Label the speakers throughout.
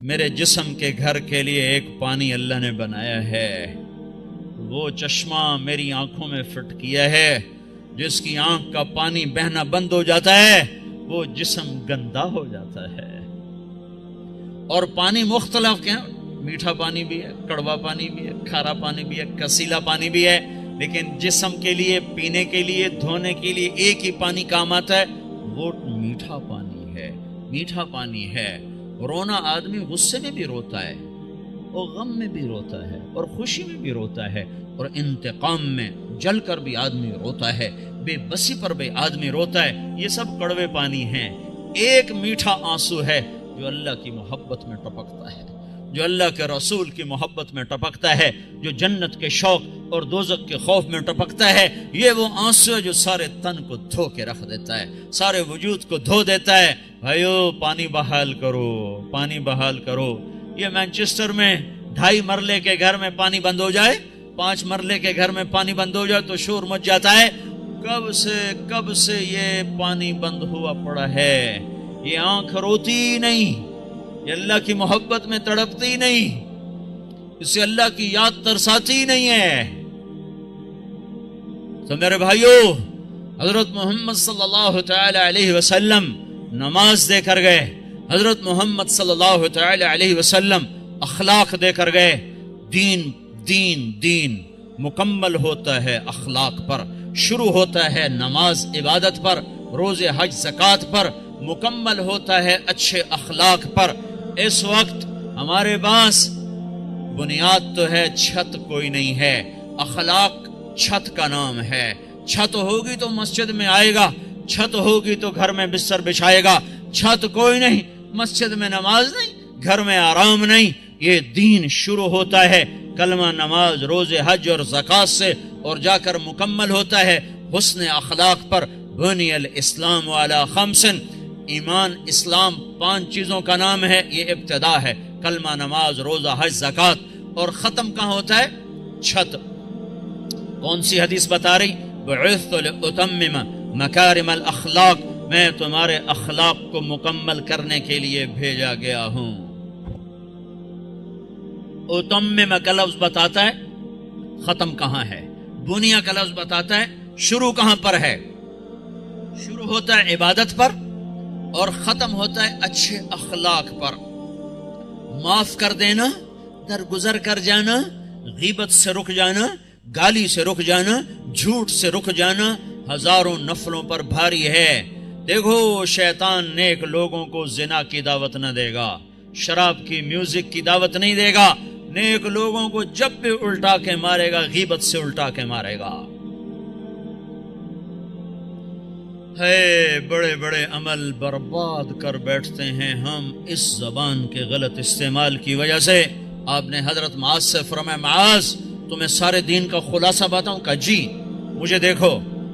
Speaker 1: میرے جسم کے گھر کے لیے ایک پانی اللہ نے بنایا ہے، وہ چشمہ میری آنکھوں میں فٹ کیا ہے، جس کی آنکھ کا پانی بہنا بند ہو جاتا ہے وہ جسم گندا ہو جاتا ہے۔ اور پانی مختلف کیا، میٹھا پانی بھی ہے، کڑوا پانی بھی ہے، کھارا پانی بھی ہے، کسیلا پانی بھی ہے، لیکن جسم کے لیے، پینے کے لیے، دھونے کے لیے ایک ہی پانی کام آتا ہے، وہ میٹھا پانی ہے۔ میٹھا پانی ہے۔ رونا آدمی غصے میں بھی روتا ہے، اور غم میں بھی روتا ہے، اور خوشی میں بھی روتا ہے، اور انتقام میں جل کر بھی آدمی روتا ہے، بے بسی پر بھی آدمی روتا ہے۔ یہ سب کڑوے پانی ہیں۔ ایک میٹھا آنسو ہے جو اللہ کی محبت میں ٹپکتا ہے، جو اللہ کے رسول کی محبت میں ٹپکتا ہے، جو جنت کے شوق اور دوزخ کے خوف میں ٹپکتا ہے۔ یہ وہ آنسو ہے جو سارے تن کو دھو کے رکھ دیتا ہے، سارے وجود کو دھو دیتا ہے۔ بھائیو، پانی بحال کرو، پانی بحال کرو۔ یہ مانچسٹر میں 2.5 مرلے کے گھر میں پانی بند ہو جائے، 5 مرلے کے گھر میں پانی بند ہو جائے تو شور مچ جاتا ہے۔ کب سے یہ پانی بند ہوا پڑا ہے؟ یہ آنکھ روتی نہیں، یہ اللہ کی محبت میں تڑپتی نہیں، اسے اللہ کی یاد ترساتی نہیں ہے۔ تو میرے بھائیو، حضرت محمد صلی اللہ تعالی علیہ وسلم نماز دے کر گئے، حضرت محمد صلی اللہ تعالی علیہ وسلم اخلاق دے کر گئے۔ دین مکمل ہوتا ہے اخلاق پر، شروع ہوتا ہے نماز عبادت پر، روزے حج زکوٰۃ پر، مکمل ہوتا ہے اچھے اخلاق پر۔ اس وقت ہمارے پاس بنیاد تو ہے، چھت کوئی نہیں ہے۔ اخلاق چھت کا نام ہے۔ چھت ہوگی تو مسجد میں آئے گا، چھت ہوگی تو گھر میں بستر بچھائے گا۔ چھت کوئی نہیں، مسجد میں نماز نہیں، گھر میں آرام نہیں۔ یہ دین شروع ہوتا ہے کلمہ، نماز، روزے حج اور زکوٰۃ سے، اور جا کر مکمل ہوتا ہے حسن اخلاق پر۔ بنی الاسلام علی 5، ایمان اسلام 5 چیزوں کا نام ہے۔ یہ ابتدا ہے، کلمہ، نماز، روزہ حج زکوٰۃ، اور ختم کہاں ہوتا ہے؟ چھت۔ کون سی حدیث بتا رہی؟ بعثت لأتمم مکارم الاخلاق، میں تمہارے اخلاق کو مکمل کرنے کے لیے بھیجا گیا ہوں۔ اتمم کا لفظ بتاتا ہے ختم کہاں ہے، بنیا کا لفظ بتاتا ہے شروع کہاں پر ہے۔ شروع ہوتا ہے عبادت پر اور ختم ہوتا ہے اچھے اخلاق پر۔ معاف کر دینا، درگزر کر جانا، غیبت سے رک جانا، گالی سے رک جانا، جھوٹ سے رک جانا ہزاروں نفلوں پر بھاری ہے۔ دیکھو، شیطان نیک لوگوں کو زنا کی دعوت نہ دے گا، شراب کی، میوزک کی دعوت نہیں دے گا۔ نیک لوگوں کو جب بھی الٹا کے مارے گا، غیبت سے الٹا کے مارے گا۔ ہے بڑے بڑے عمل برباد کر بیٹھتے ہیں ہم اس زبان کے غلط استعمال کی وجہ سے۔ آپ نے حضرت معاذ سے فرمایا، معاذ تمہیں سارے دین کا خلاصہ بتاؤں؟ کہا جی، مجھے دیکھو۔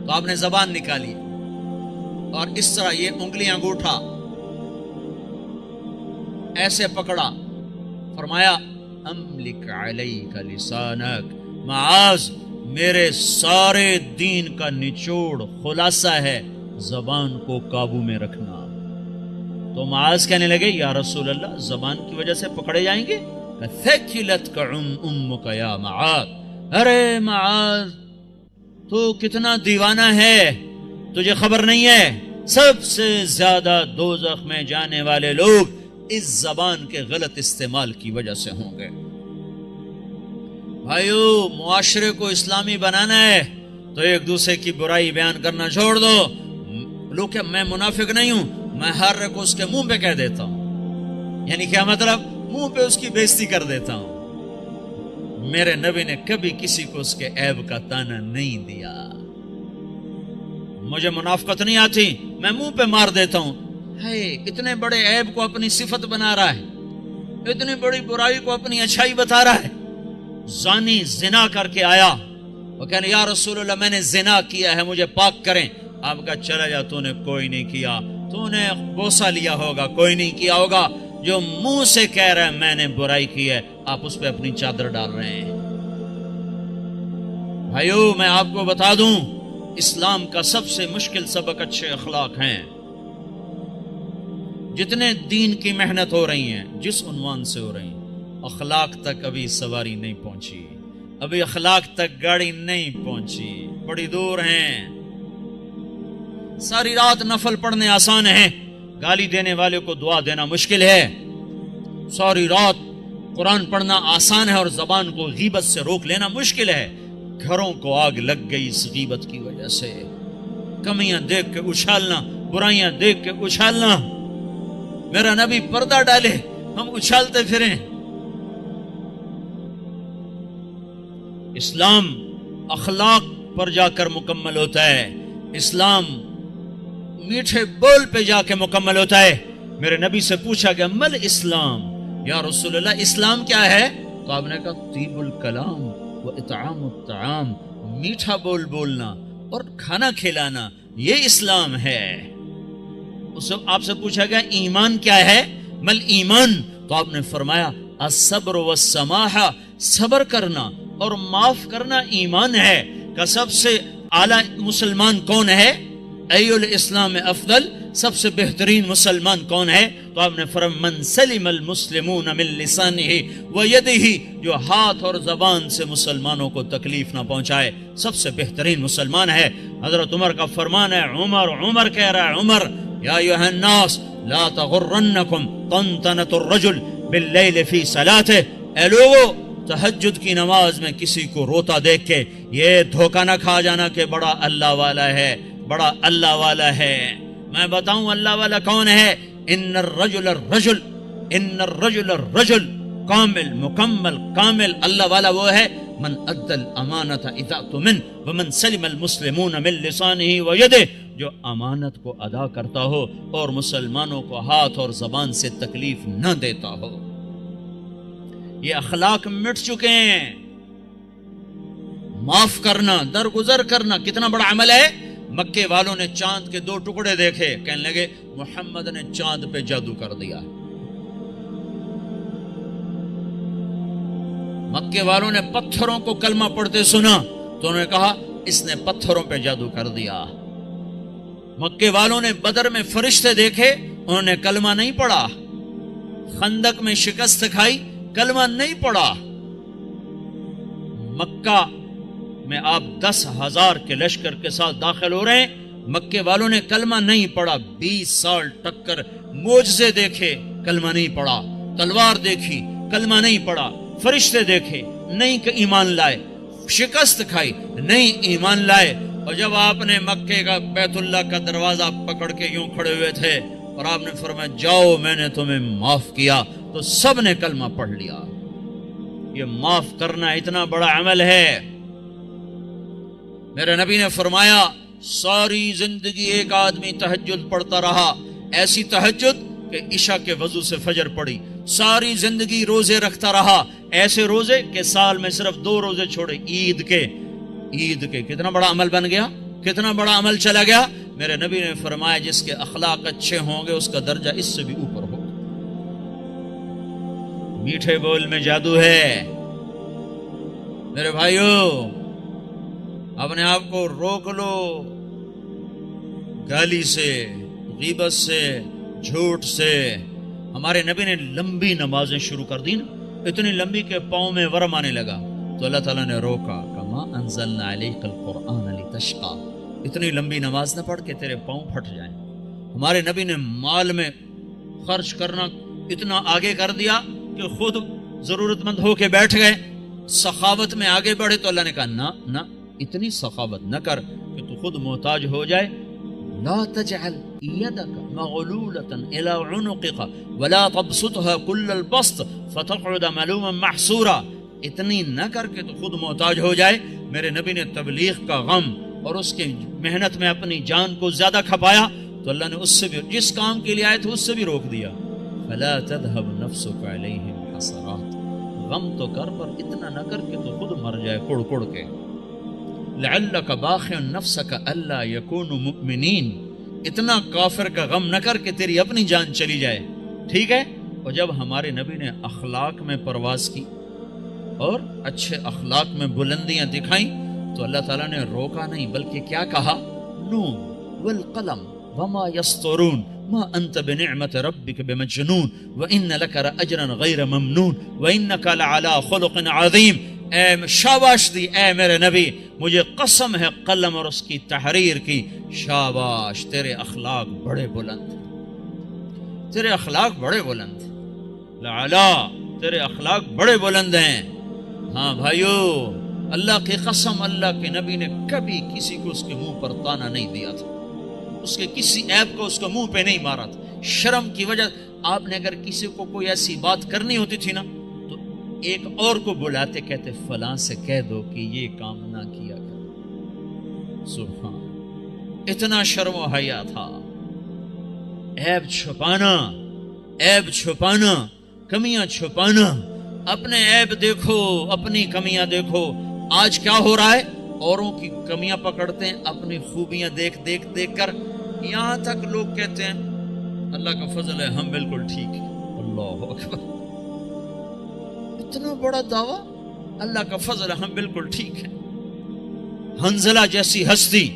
Speaker 1: تو آپ نے زبان نکالی اور اس طرح یہ انگلی انگوٹھا ایسے پکڑا، فرمایا املک علیک لسانک، معاذ میرے سارے دین کا نچوڑ خلاصہ ہے زبان کو قابو میں رکھنا۔ تو معاذ کہنے لگے، یا رسول اللہ، زبان کی وجہ سے پکڑے جائیں گے؟ ثقلتک امک یا معاذ، ارے معاذ تو کتنا دیوانہ ہے، تجھے خبر نہیں ہے سب سے زیادہ دوزخ میں جانے والے لوگ اس زبان کے غلط استعمال کی وجہ سے ہوں گے۔ بھائیو، معاشرے کو اسلامی بنانا ہے تو ایک دوسرے کی برائی بیان کرنا چھوڑ دو۔ لوگ کہ میں منافق نہیں ہوں، میں ہر ایک کو اس کے منہ پہ کہہ دیتا ہوں۔ یعنی کیا مطلب؟ منہ پہ اس کی بےزتی کر دیتا ہوں۔ میرے نبی نے کبھی کسی کو اس کے عیب کا طعنہ نہیں دیا۔ مجھے منافقت نہیں آتی، میں منہ پہ مار دیتا ہوں۔ ہے اتنے بڑے عیب کو اپنی صفت بنا رہا ہے، اتنی بڑی برائی کو اپنی اچھائی بتا رہا ہے۔ زانی زنا کر کے آیا، وہ کہنے، یا رسول اللہ میں نے زنا کیا ہے، مجھے پاک کریں۔ آپ کا چلا جا، تو نے کوئی نہیں کیا، تو نے بوسہ لیا ہوگا، کوئی نہیں کیا ہوگا۔ جو منہ سے کہہ رہا ہے میں نے برائی کی ہے، آپ اس پہ اپنی چادر ڈال رہے ہیں۔ بھائیو، میں آپ کو بتا دوں، اسلام کا سب سے مشکل سبق اچھے اخلاق ہیں۔ جتنے دین کی محنت ہو رہی ہیں جس عنوان سے ہو رہی ہیں، اخلاق تک ابھی سواری نہیں پہنچی، ابھی اخلاق تک گاڑی نہیں پہنچی، بڑی دور ہیں۔ ساری رات نفل پڑھنے آسان ہے، گالی دینے والے کو دعا دینا مشکل ہے۔ ساری رات قرآن پڑھنا آسان ہے اور زبان کو غیبت سے روک لینا مشکل ہے۔ گھروں کو آگ لگ گئی اس غیبت کی وجہ سے، کمیاں دیکھ کے اچھالنا، برائیاں دیکھ کے اچھالنا۔ میرا نبی پردہ ڈالے، ہم اچھالتے پھریں۔ اسلام اخلاق پر جا کر مکمل ہوتا ہے، اسلام میٹھے بول پہ جا کے مکمل ہوتا ہے۔ میرے نبی سے پوچھا گیا مل اسلام، یا رسول اللہ اسلام کیا ہے؟ تو آپ نے کہا طیب الکلام و اطعام الطعام، میٹھا بول بولنا اور کھانا کھلانا، یہ اسلام ہے۔ آپ سے پوچھا گیا ایمان کیا ہے؟ مل ایمان، تو آپ نے فرمایا الصبر والسماحہ، صبر کرنا اور معاف کرنا ایمان ہے۔ کہ سب سے اعلیٰ مسلمان کون ہے؟ ای الاسلام افضل، سب سے بہترین مسلمان کون ہے؟ تو آپ نے فرمایا من سلم المسلمون من لسانہ ویدہ، جو ہاتھ اور زبان سے مسلمانوں کو تکلیف نہ پہنچائے، سب سے بہترین مسلمان ہے۔ حضرت عمر کا فرمان ہے، عمر کہہ رہا ہے، عمر یا ایھا الناس لا تغرنکم طنطنۃ الرجل باللیل فی صلاتہ، اے لوگو تہجد کی نماز میں کسی کو روتا دیکھ کے یہ دھوکہ نہ کھا جانا کہ بڑا اللہ والا ہے، بڑا اللہ والا ہے۔ میں بتاؤں اللہ والا کون ہے؟ ان الرجل الرجل کامل، مکمل، کامل اللہ والا وہ ہے من ادى الامانۃ اذا اؤتمن ومن سلم المسلمون من لسانہ ویدہ، جو امانت کو ادا کرتا ہو اور مسلمانوں کو ہاتھ اور زبان سے تکلیف نہ دیتا ہو۔ یہ اخلاق مٹ چکے ہیں۔ معاف کرنا، درگزر کرنا کتنا بڑا عمل ہے۔ مکے والوں نے چاند کے 2 ٹکڑے دیکھے، کہنے لگے محمد نے چاند پہ جادو کر دیا۔ مکے والوں نے پتھروں کو کلمہ پڑھتے سنا تو انہوں نے کہا اس نے پتھروں پہ جادو کر دیا۔ مکے والوں نے بدر میں فرشتے دیکھے، انہوں نے کلمہ نہیں پڑھا۔ خندق میں شکست کھائی، کلمہ نہیں پڑھا۔ مکہ میں آپ 10,000 کے لشکر کے ساتھ داخل ہو رہے ہیں، مکے والوں نے کلمہ نہیں پڑھا۔ 20 سال ٹکر، معجزے دیکھے، کلمہ نہیں پڑھا۔ تلوار دیکھی، کلمہ نہیں پڑھا۔ فرشتے دیکھے، نہیں کہ ایمان لائے۔ شکست کھائی، نہیں ایمان لائے۔ اور جب آپ نے مکے کا بیت اللہ کا دروازہ پکڑ کے یوں کھڑے ہوئے تھے اور آپ نے فرمایا جاؤ میں نے تمہیں معاف کیا، تو سب نے کلمہ پڑھ لیا۔ یہ معاف کرنا اتنا بڑا عمل ہے۔ میرے نبی نے فرمایا ساری زندگی ایک آدمی تہجد پڑھتا رہا، ایسی تہجد کہ عشاء کے وضو سے فجر پڑی۔ ساری زندگی روزے رکھتا رہا، ایسے روزے کہ سال میں صرف 2 روزے چھوڑے، عید کے۔ کتنا بڑا عمل بن گیا، کتنا بڑا عمل چلا گیا۔ میرے نبی نے فرمایا جس کے اخلاق اچھے ہوں گے اس کا درجہ اس سے بھی اوپر ہوگا۔ میٹھے بول میں جادو ہے میرے بھائیوں، اپنے آپ کو روک لو گالی سے، غیبت سے، جھوٹ سے۔ ہمارے نبی نے لمبی نمازیں شروع کر دی نا، اتنی لمبی کہ پاؤں میں ورم آنے لگا، تو اللہ تعالیٰ نے روکا، کما انزلنا علیک القرآن لتشقی، اتنی لمبی نماز نہ پڑھ کے تیرے پاؤں پھٹ جائیں۔ ہمارے نبی نے مال میں خرچ کرنا اتنا آگے کر دیا کہ خود ضرورت مند ہو کے بیٹھ گئے، سخاوت میں آگے بڑھے تو اللہ نے کہا نہ اتنی سخاوت نہ کر کہ تو خود محتاج ہو جائے۔ لا تجعل يدك مغلولة الى عنقك ولا تبسطها كل البسط فتقعد ملوما محسورا، اتنی نہ کر کے تو خود محتاج ہو جائے۔ میرے نبی نے تبلیغ کا غم اور اس کی محنت میں اپنی جان کو زیادہ کھپایا تو اللہ نے اس سے بھی، جس کام کے لیے آئے تھے اس سے بھی روک دیا۔ فلا تذهب نفسك عليهم حسرات، غم تو کر پر اتنا نہ کر کے تو خود مر جائے کڑ کڑ کے۔ لعلك باخع نفسك الا يكونوا مؤمنين، اتنا کافر کا غم نہ کر کے تیری اپنی جان چلی جائے، ٹھیک ہے۔ اور جب ہمارے نبی نے اخلاق میں پرواز کی اور اچھے اخلاق میں بلندیاں دکھائیں تو اللہ تعالیٰ نے روکا نہیں، بلکہ کیا کہا، نون والقلم وما یسطرون، ما انت بنعمت ربک بمجنون وان لک لاجرا غیر ممنون وانک لعلی خلق عظیم. اے شاباش دی اے میرے نبی، مجھے قسم ہے قلم اور اس کی تحریر کی، شاباش تیرے اخلاق بڑے بلند، تیرے اخلاق بڑے بلند، لعلا تیرے اخلاق بڑے بلند ہیں. ہاں بھائیو، اللہ کی قسم اللہ کے نبی نے کبھی کسی کو اس کے منہ پر تانا نہیں دیا تھا، اس کے کسی عیب کو اس کو منہ پہ نہیں مارا تھا. شرم کی وجہ آپ نے اگر کسی کو کوئی ایسی بات کرنی ہوتی تھی نا تو ایک اور کو بلاتے، کہتے فلاں سے کہہ دو کہ یہ کام نہ کیا کر. سبحان، اتنا شرم و حیا تھا. عیب چھپانا، عیب چھپانا، کمیاں چھپانا. اپنے عیب دیکھو، اپنی کمیاں دیکھو. آج کیا ہو رہا ہے؟ اوروں کی کمیاں پکڑتے ہیں، اپنی خوبیاں دیکھ کر یہاں تک لوگ کہتے ہیں اللہ کا فضل ہے ہم بالکل ٹھیک ہیں. اللہ اکبر، اتنا بڑا دعویٰ، اللہ کا فضل ہے ہم بالکل ٹھیک ہیں. حنظلہ جیسی ہستی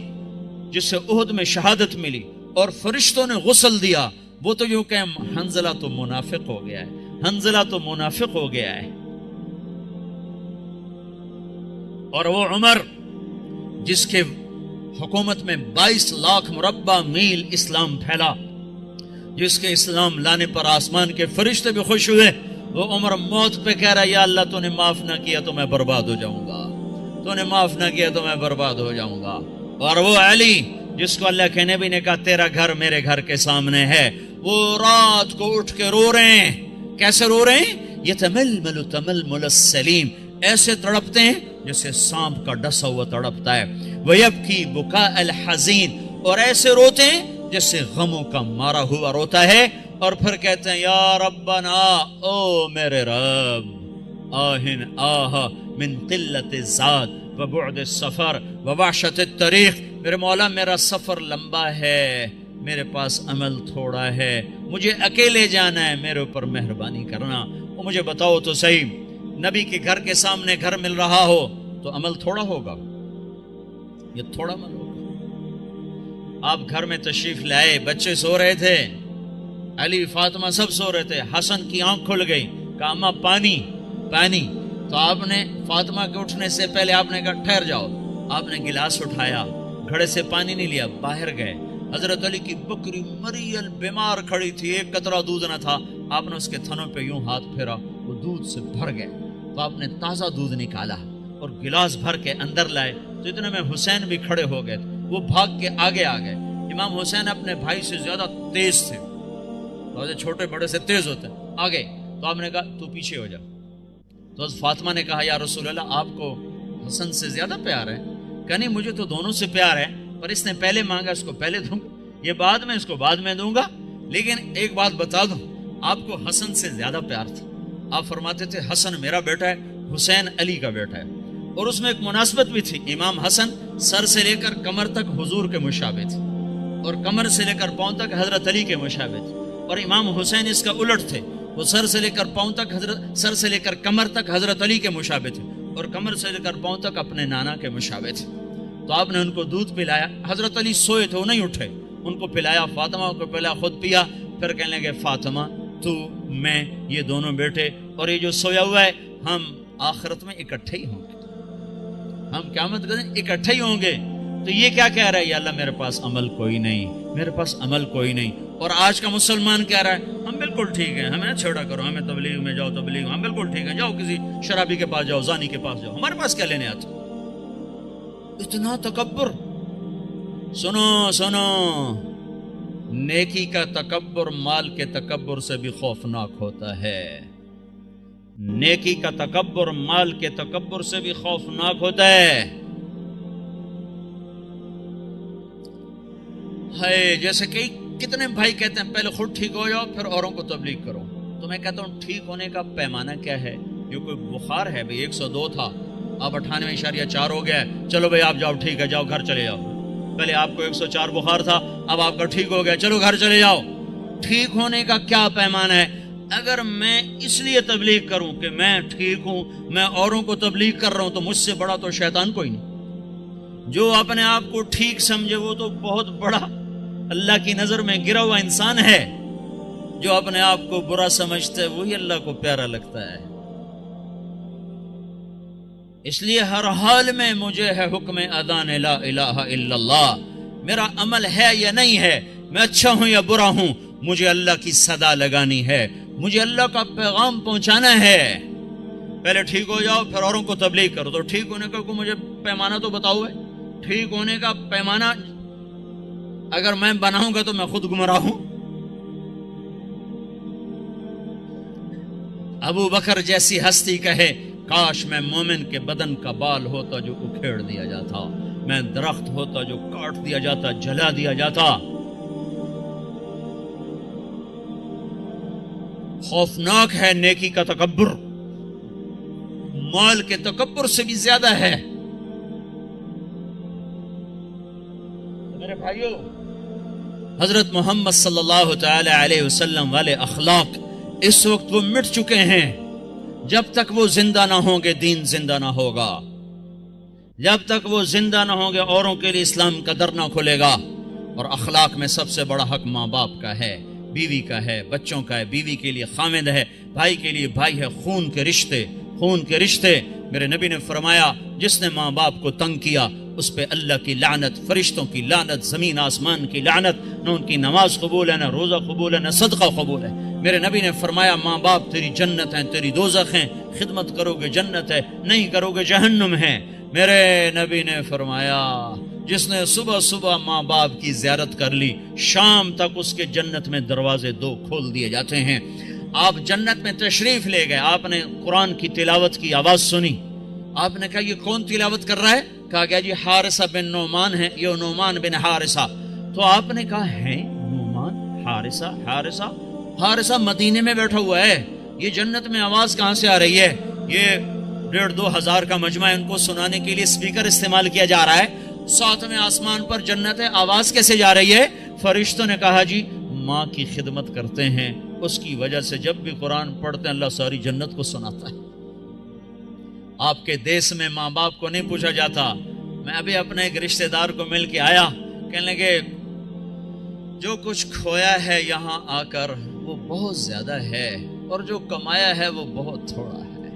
Speaker 1: جسے احد میں شہادت ملی اور فرشتوں نے غسل دیا، وہ تو یوں کہ حنظلہ تو منافق ہو گیا ہے، حنظلہ تو منافق ہو گیا ہے. اور وہ عمر جس کے حکومت میں 22 لاکھ مربع میل اسلام پھیلا، جس کے اسلام لانے پر آسمان کے فرشتے بھی خوش ہوئے، وہ عمر موت پہ کہہ رہا یا اللہ تو نے معاف نہ کیا تو میں برباد ہو جاؤں گا، تو نے معاف نہ کیا تو میں برباد ہو جاؤں گا. اور وہ علی جس کو اللہ کے نبی نے کہا تیرا گھر میرے گھر کے سامنے ہے، وہ رات کو اٹھ کے رو رہے ہیں. کیسے رو رہے ہیں؟ یتململ تململ السلیم، ایسے تڑپتے ہیں جیسے سانپ کا ڈسا ہوا تڑپتا ہے. وَيَبْكِي بُكَاءَ الْحَزِينَ، اور ایسے روتے ہیں جیسے غموں کا مارا ہوا روتا ہے. اور پھر کہتے ہیں یا ربنا، او میرے رب، آہن آہ من قلت الزاد وبعد السفر ووحشت الطریق، میرے مولا میرا سفر لمبا ہے، میرے پاس عمل تھوڑا ہے، مجھے اکیلے جانا ہے، میرے اوپر مہربانی کرنا. وہ مجھے بتاؤ تو صحیح، نبی کے گھر کے سامنے گھر مل رہا ہو تو عمل تھوڑا ہوگا، یہ تھوڑا عمل ہوگا. آپ گھر میں تشریف لائے، بچے سو رہے تھے، علی فاطمہ سب سو رہے تھے، حسن کی آنکھ کھل گئی، کہا اماں پانی پانی. تو آپ نے فاطمہ کے اٹھنے سے پہلے آپ نے کہا ٹھہر جاؤ. آپ نے گلاس اٹھایا، گھڑے سے پانی نہیں لیا، باہر گئے. حضرت علی کی بکری مریل بیمار کھڑی تھی، ایک قطرہ دودھ نہ تھا. آپ نے اس کے تھنوں پہ یوں ہاتھ پھیرا، وہ دودھ سے بھر گئے. تو آپ نے تازہ دودھ نکالا اور گلاس بھر کے اندر لائے. تو اتنے میں حسین بھی کھڑے ہو گئے، وہ بھاگ کے آگے آ گئے. امام حسین اپنے بھائی سے زیادہ تیز تھے، چھوٹے بڑے سے تیز ہوتے ہیں، آگے. تو آپ نے کہا تو پیچھے ہو جا. تو فاطمہ نے کہا یا رسول اللہ آپ کو حسن سے زیادہ پیار ہے؟ کہ نہیں مجھے تو دونوں سے پیار ہے، پر اس نے پہلے مانگا، اس کو پہلے دوں گا، یہ بعد میں، اس کو بعد میں دوں گا. لیکن ایک بات بتا دوں، آپ کو حسن سے زیادہ پیار تھا. آپ فرماتے تھے حسن میرا بیٹا ہے، حسین علی کا بیٹا ہے. اور اس میں ایک مناسبت بھی تھی، امام حسن سر سے لے کر کمر تک حضور کے مشابہ تھے، اور کمر سے لے کر پاؤں تک حضرت علی کے مشابہ تھے. اور امام حسین اس کا الٹ تھے، وہ سر سے لے کر پاؤں تک سر سے لے کر کمر تک حضرت علی کے مشابہ تھے، اور کمر سے لے کر پاؤں تک اپنے نانا کے مشابہ تھے. تو آپ نے ان کو دودھ پلایا. حضرت علی سوئے تھے، وہ نہیں اٹھے، ان کو پلایا، فاطمہ کو پلایا، خود پیا. پھر کہنے لگے فاطمہ تو میں یہ دونوں بیٹے اور یہ جو سویا ہوا ہے، ہم آخرت میں اکٹھے ہی ہوں گے، ہم قیامت کے دن اکٹھے ہی ہوں گے. تو یہ کیا کہہ رہا ہے؟ یا اللہ میرے پاس عمل کوئی نہیں، میرے پاس عمل کوئی نہیں. اور آج کا مسلمان کہہ رہا ہے ہم بالکل ٹھیک ہیں، ہمیں چھوڑا کرو، ہمیں تبلیغ میں جاؤ، تبلیغ ہم بالکل ٹھیک ہیں، جاؤ کسی شرابی کے پاس جاؤ، زانی کے پاس جاؤ، ہمارے پاس کیا لینے آتے. اتنا تکبر. سنو سنو، نیکی کا تکبر مال کے تکبر سے بھی خوفناک ہوتا ہے. نیکی کا تکبر مال کے تکبر سے بھی خوفناک ہوتا ہے. جیسے کہ کتنے بھائی کہتے ہیں پہلے خود ٹھیک ہو جاؤ پھر اوروں کو تبلیغ کرو. تو میں کہتا ہوں ٹھیک ہونے کا پیمانہ کیا ہے؟ یہ کوئی بخار ہے بھئی، 102 تھا، اب 98.4 ہو گیا ہے، چلو بھئی آپ جاؤ، ٹھیک ہے، جاؤ گھر چلے جاؤ. پہلے آپ کو 104 بخار تھا، اب آپ کا ٹھیک ہو گیا، چلو گھر چلے جاؤ. ٹھیک ہونے کا کیا پیمانہ ہے؟ اگر میں اس لیے تبلیغ کروں کہ میں ٹھیک ہوں، میں اوروں کو تبلیغ کر رہا ہوں، تو مجھ سے بڑا تو شیطان کوئی نہیں. جو اپنے آپ کو ٹھیک سمجھے وہ تو بہت بڑا اللہ کی نظر میں گرا ہوا انسان ہے، جو اپنے آپ کو برا سمجھتا ہے وہی اللہ کو پیارا لگتا ہے۔ اس لیے ہر حال میں مجھے ہے حکم اذان لا الہ الا اللہ، میرا عمل ہے یا نہیں ہے، میں اچھا ہوں یا برا ہوں، مجھے اللہ کی صدا لگانی ہے، مجھے اللہ کا پیغام پہنچانا ہے۔ پہلے ٹھیک ہو جاؤ پھر اوروں کو تبلیغ کرو، تو ٹھیک ہونے کا کوئی مجھے پیمانہ تو بتاؤ ہے۔ ٹھیک ہونے کا پیمانہ اگر میں بناؤں گا تو میں خود گمراہ ہوں۔ ابو بکر جیسی ہستی کہے کاش میں مومن کے بدن کا بال ہوتا جو اکھیڑ دیا جاتا، میں درخت ہوتا جو کاٹ دیا جاتا، جلا دیا جاتا۔ خوفناک ہے نیکی کا تکبر، مال کے تکبر سے بھی زیادہ ہے۔ میرے بھائیو، حضرت محمد صلی اللہ تعالی علیہ وسلم والے اخلاق اس وقت وہ مٹ چکے ہیں۔ جب تک وہ زندہ نہ ہوں گے دین زندہ نہ ہوگا، جب تک وہ زندہ نہ ہوں گے اوروں کے لیے اسلام کا در نہ کھلے گا۔ اور اخلاق میں سب سے بڑا حق ماں باپ کا ہے، بیوی کا ہے، بچوں کا ہے، بیوی کے لیے خامد ہے، بھائی کے لیے بھائی ہے، خون کے رشتے، خون کے رشتے۔ میرے نبی نے فرمایا جس نے ماں باپ کو تنگ کیا اس پہ اللہ کی لعنت، فرشتوں کی لعنت، زمین آسمان کی لعنت، نہ ان کی نماز قبول ہے، نہ روزہ قبول ہے، نہ صدقہ قبول ہے۔ میرے نبی نے فرمایا ماں باپ تیری جنت ہیں، تیری دوزخ ہیں، خدمت کرو گے جنت ہے، نہیں کرو گے جہنم ہے۔ میرے نبی نے فرمایا جس نے صبح صبح ماں باپ کی زیارت کر لی شام تک اس کے جنت میں دروازے دو کھول دیے جاتے ہیں۔ آپ جنت میں تشریف لے گئے، آپ نے قرآن کی تلاوت کی آواز سنی، آپ نے کہا یہ کون تلاوت کر رہا ہے؟ کہا گیا جی حارثہ بن نعمان ہے، یہ نعمان بن حارثہ۔ تو آپ نے کہا ہے نعمان حارثہ، حارثہ مدینے میں بیٹھا ہوا ہے، یہ جنت میں آواز کہاں سے آ رہی ہے؟ یہ 1,500-2,000 کا مجمع ہے، ان کو سنانے کے لیے اسپیکر استعمال کیا جا رہا ہے، 7ویں آسمان پر جنت ہے، آواز کیسے جا رہی ہے؟ فرشتوں نے کہا جی ماں کی خدمت کرتے ہیں، اس کی وجہ سے جب بھی قرآن پڑھتے ہیں اللہ ساری جنت کو سناتا ہے۔ آپ کے دیس میں ماں باپ کو نہیں پوچھا جاتا۔ میں ابھی اپنے ایک رشتہ دار کو مل کے آیا، کہنے لگے جو کچھ کھویا ہے یہاں آ کر وہ بہت زیادہ ہے اور جو کمایا ہے وہ بہت تھوڑا ہے۔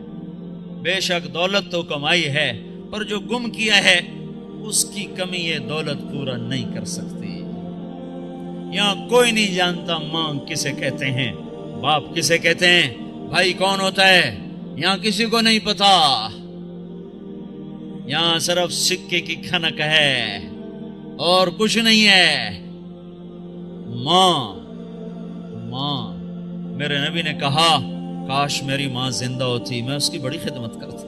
Speaker 1: بے شک دولت تو کمائی ہے پر جو گم کیا ہے اس کی کمی یہ دولت پورا نہیں کر سکتی۔ یہاں کوئی نہیں جانتا ماں کسے کہتے ہیں، باپ کسے کہتے ہیں، بھائی کون ہوتا ہے، یہاں کسی کو نہیں پتا۔ یہاں صرف سکے کی کھنک ہے اور کچھ نہیں ہے۔ ماں میرے نبی نے کہا کاش میری ماں زندہ ہوتی، میں اس کی بڑی خدمت کرتا،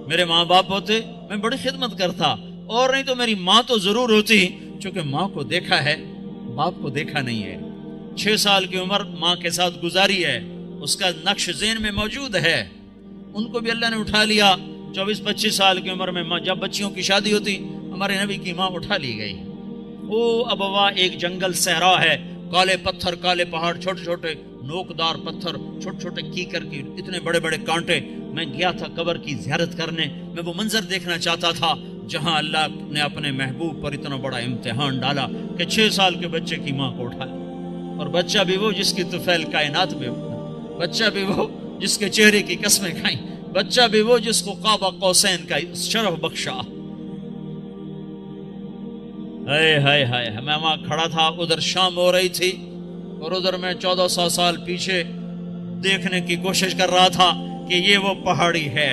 Speaker 1: میرے ماں باپ ہوتے میں بڑی خدمت کرتا، اور نہیں تو میری ماں تو ضرور ہوتی، چونکہ ماں کو دیکھا ہے باپ کو دیکھا نہیں ہے۔ 6 سال کی عمر ماں کے ساتھ گزاری ہے، اس کا نقش ذہن میں موجود ہے۔ ان کو بھی اللہ نے اٹھا لیا 24-25 سال کی عمر میں، جب بچیوں کی شادی ہوتی ہمارے نبی کی ماں اٹھا لی گئی۔ او ابوا ایک جنگل صحرا ہے، کالے پتھر، کالے پہاڑ، چھوٹے چھوٹے نوکدار پتھر، چھوٹے چھوٹے کیکر کی اتنے بڑے بڑے کانٹے۔ میں گیا تھا قبر کی زیارت کرنے، میں وہ منظر دیکھنا چاہتا تھا جہاں اللہ نے اپنے محبوب پر اتنا بڑا امتحان ڈالا کہ 6 سال کے بچے کی ماں کو اٹھا لیا، اور بچہ بھی وہ جس کی طفیل کائنات میں ہو، بچہ بھی وہ جس کے چہرے کی قسمیں کھائیں، بچہ بھی وہ جس کو قاب قوسین کا شرف بخشا۔ ہائے میں وہاں کھڑا تھا، ادھر شام ہو رہی تھی اور ادھر میں 1400 سال پیچھے دیکھنے کی کوشش کر رہا تھا کہ یہ وہ پہاڑی ہے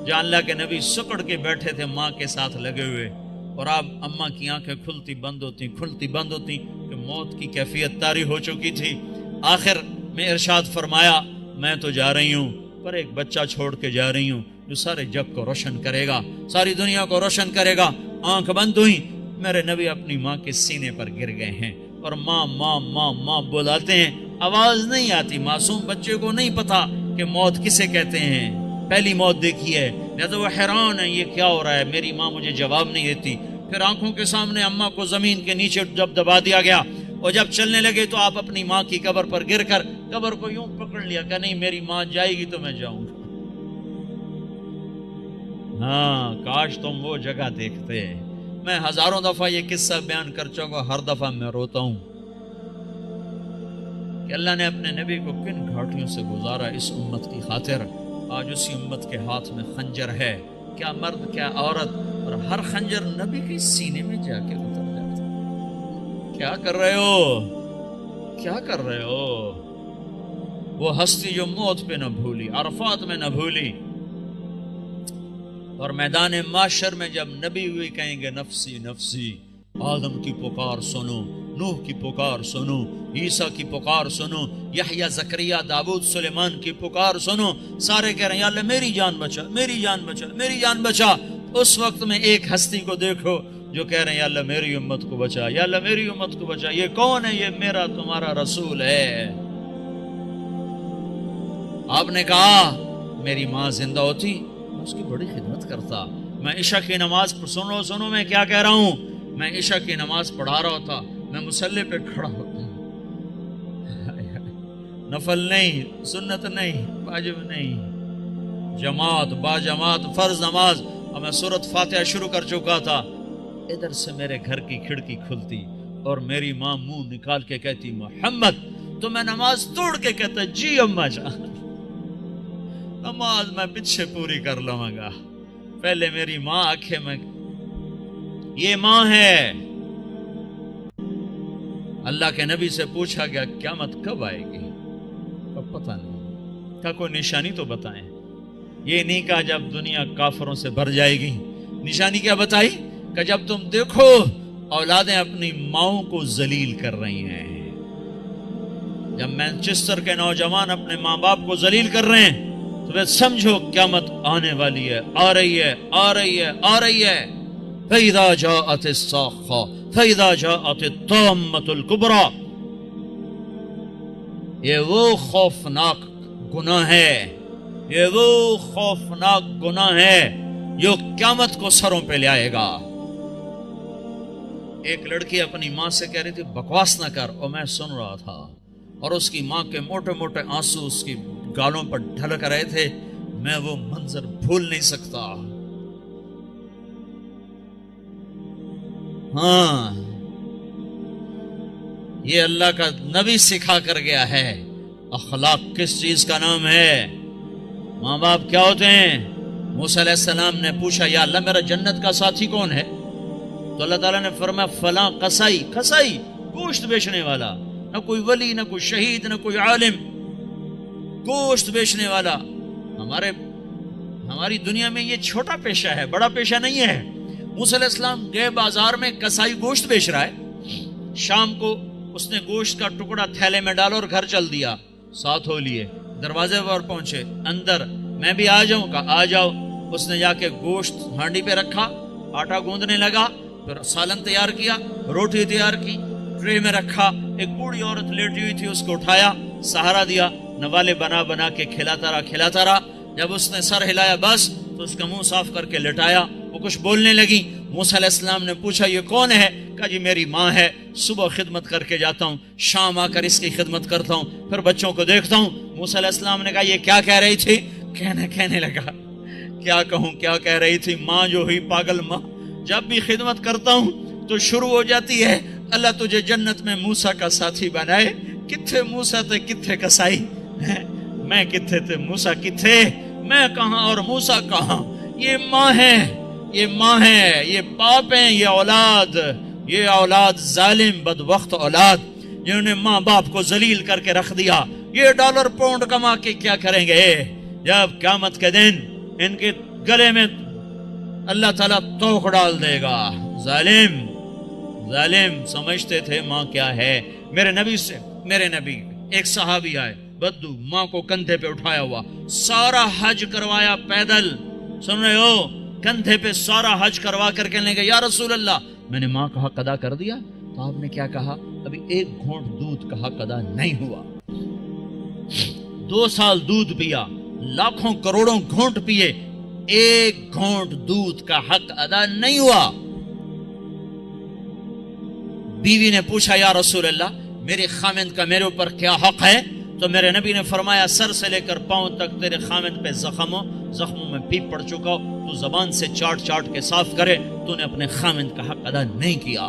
Speaker 1: جہاں اللہ کے نبی سکڑ کے بیٹھے تھے ماں کے ساتھ لگے ہوئے، اور اب اماں کی آنکھیں کھلتی بند ہوتی کہ موت کی کیفیت طاری ہو چکی تھی۔ آخر میں ارشاد فرمایا میں تو جا رہی ہوں پر ایک بچہ چھوڑ کے جا رہی ہوں جو سارے جگ کو روشن کرے گا، ساری دنیا کو روشن کرے گا۔ آنکھ بند ہوئی، میرے نبی اپنی ماں کے سینے پر گر گئے ہیں اور ماں ماں ماں ماں بلاتے ہیں، آواز نہیں آتی۔ معصوم بچے کو نہیں پتا کہ موت کسے کہتے ہیں، پہلی موت دیکھی ہے، لہذا وہ حیران ہے یہ کیا ہو رہا ہے، میری ماں مجھے جواب نہیں دیتی۔ پھر آنکھوں کے سامنے اماں کو زمین کے نیچے جب دبا دیا گیا اور جب چلنے لگے تو آپ اپنی ماں کی قبر پر گر کر قبر کو یوں پکڑ لیا کہ نہیں میری ماں جائے گی تو میں جاؤں گا۔ ہاں کاش تم وہ جگہ دیکھتے میں ہزاروں دفعہ یہ قصہ بیان کر چکا، ہر دفعہ میں روتا ہوں کہ اللہ نے اپنے نبی کو کن گھاٹیوں سے گزارا اس امت کی خاطر۔ آج اسی امت کے ہاتھ میں خنجر ہے، کیا مرد کیا عورت، اور ہر خنجر نبی کے سینے میں جا کے اتر جاتا۔ کیا کر رہے ہو؟ کیا کر رہے ہو؟ وہ ہستی جو موت پہ نہ بھولی، عرفات میں نہ بھولی، اور میدان معاشر میں جب نبی ہوئی کہیں گے نفسی نفسی، آدم کی پکار سنو، نوح کی پکار سنو، عیسیٰ کی پکار سنو، یحییٰ زکریا داؤد سلیمان کی پکار سنو، سارے کہہ رہے ہیں یا اللہ میری جان بچا، میری جان بچا، میری جان بچا۔ اس وقت میں ایک ہستی کو دیکھو جو کہہ رہے ہیں یا اللہ میری امت کو بچا، یا اللہ میری امت کو بچا۔ یہ کون ہے؟ یہ میرا تمہارا رسول ہے۔ آپ نے کہا میری ماں زندہ ہوتی میں اس کی بڑی خدمت کرتا۔ میں عشاء کی نماز سنو میں کیا کہہ رہا ہوں، میں عشاء کی نماز پڑھا رہا ہوتا، میں مصلی پہ کھڑا ہوتا، نفل نہیں، سنت نہیں، واجب نہیں، جماعت با جماعت فرض نماز، اور میں سورۃ فاتحہ شروع کر چکا تھا۔ ادھر سے میرے گھر کی کھڑکی کھلتی اور میری ماں منہ نکال کے کہتی محمد، تو میں نماز توڑ کے کہتا جی اماں جان، نماز میں پیچھے پوری کر لوں گا۔ پہلے میری ماں آنکھیں میں، یہ ماں ہے۔ اللہ کے نبی سے پوچھا گیا قیامت کب آئے گی؟ اب پتہ نہیں، کہا کوئی نشانی تو بتائیں۔ یہ نہیں کہا جب دنیا کافروں سے بھر جائے گی۔ نشانی کیا بتائی؟ کہ جب تم دیکھو اولادیں اپنی ماؤں کو ذلیل کر رہی ہیں، جب مینچسٹر کے نوجوان اپنے ماں باپ کو ذلیل کر رہے ہیں، تو پھر سمجھو قیامت آنے والی ہے، آ رہی ہے، آ رہی ہے، آ رہی ہے۔ فَإِذَا جَاءَتِ الصَّاخَّةُ فَإِذَا جَاءَتِ الطَّامَّةُ الْكُبْرَى۔ یہ وہ خوفناک گناہ ہے، یہ وہ خوفناک گناہ ہے جو قیامت کو سروں پہ لے آئے گا۔ ایک لڑکی اپنی ماں سے کہہ رہی تھی بکواس نہ کر، اور میں سن رہا تھا، اور اس کی ماں کے موٹے موٹے آنسو اس کی گالوں پر ڈھلک رہے تھے۔ میں وہ منظر بھول نہیں سکتا۔ ہاں، یہ اللہ کا نبی سکھا کر گیا ہے۔ اخلاق کس چیز کا نام ہے؟ ماں باپ کیا ہوتے ہیں؟ موسیٰ علیہ السلام نے پوچھا یا اللہ میرا جنت کا ساتھی کون ہے؟ تو اللہ تعالیٰ نے فرمایا فلاں قصائی، قصائی گوشت بیچنے والا، نہ کوئی ولی، نہ کوئی شہید، نہ کوئی عالم، گوشت بیچنے والا۔ ہماری دنیا میں یہ چھوٹا پیشہ ہے، بڑا پیشہ نہیں ہے۔ موسیٰ علیہ السلام گئے بازار میں، قصائی گوشت بیچ رہا ہے۔ شام کو اس نے گوشت کا ٹکڑا تھیلے میں ڈالا اور گھر چل دیا، ساتھ ہو لیے، دروازے پر پہنچے، اندر میں بھی آ جاؤں؟ کہا آ جاؤ۔ اس نے جا کے گوشت ہانڈی پہ رکھا، آٹا گوندنے لگا، پھر سالن تیار کیا، روٹی تیار کی، ٹرے میں رکھا۔ ایک بوڑھی عورت لیٹی ہوئی تھی، اس کو اٹھایا، سہارا دیا، نوالے بنا بنا کے کھلاتا رہا۔ جب اس نے سر ہلایا بس، تو اس کا منہ صاف کر کے لٹایا، وہ کچھ بولنے لگی۔ موسیٰ علیہ السلام نے پوچھا یہ کون ہے؟ کہا جی میری ماں ہے، صبح خدمت کر کے جاتا ہوں، شام آ کر اس کی خدمت کرتا ہوں، پھر بچوں کو دیکھتا ہوں۔ موسیٰ علیہ السلام نے کہا یہ کیا کہہ رہی تھی؟ کہنے لگا کیا کہوں، کیا کہہ رہی تھی؟ ماں جو ہوئی پاگل ماں، جب بھی خدمت کرتا ہوں تو شروع ہو جاتی ہے اللہ تجھے جنت میں موسیٰ کا ساتھی بنائے۔ کتھے موسیٰ تھے کتھے قصائی، میں کتھے تھے موسیٰ کتھے، میں کہاں اور موسیٰ کہاں؟ یہ ماں ہے، یہ ماں ہے، یہ باپ ہیں، یہ اولاد ظالم بدبخت اولاد جنہوں نے ماں باپ کو ذلیل کر کے رکھ دیا۔ یہ ڈالر پاؤنڈ کما کے کیا کریں گے جب قیامت کے دن ان کے گلے میں اللہ تعالیٰ توق ڈال دے گا؟ ظالم سمجھتے تھے ماں کیا ہے۔ میرے نبی ایک صحابی آئے، بدو، ماں کو کندھے پہ اٹھایا ہوا، سارا حج کروایا پیدل، سن رہے ہو، کندھے پہ سارا حج کروا کر کہنے لگے یا رسول اللہ میں نے ماں کا حق ادا کر دیا؟ تو آپ نے کیا کہا؟ ابھی ایک گھونٹ دودھ کا حق ادا نہیں ہوا۔ 2 سال دودھ پیا، لاکھوں کروڑوں گھونٹ پیے، ایک گھونٹ دودھ کا حق ادا نہیں ہوا۔ بیوی نے پوچھا یا رسول اللہ میرے خامند کا میرے اوپر کیا حق ہے؟ تو میرے نبی نے فرمایا سر سے لے کر پاؤں تک تیرے خامد پہ زخموں میں پیپ پڑ چکا، تو زبان سے چاٹ چاٹ کے صاف کرے، تو نے اپنے خامد کا حق ادا نہیں کیا۔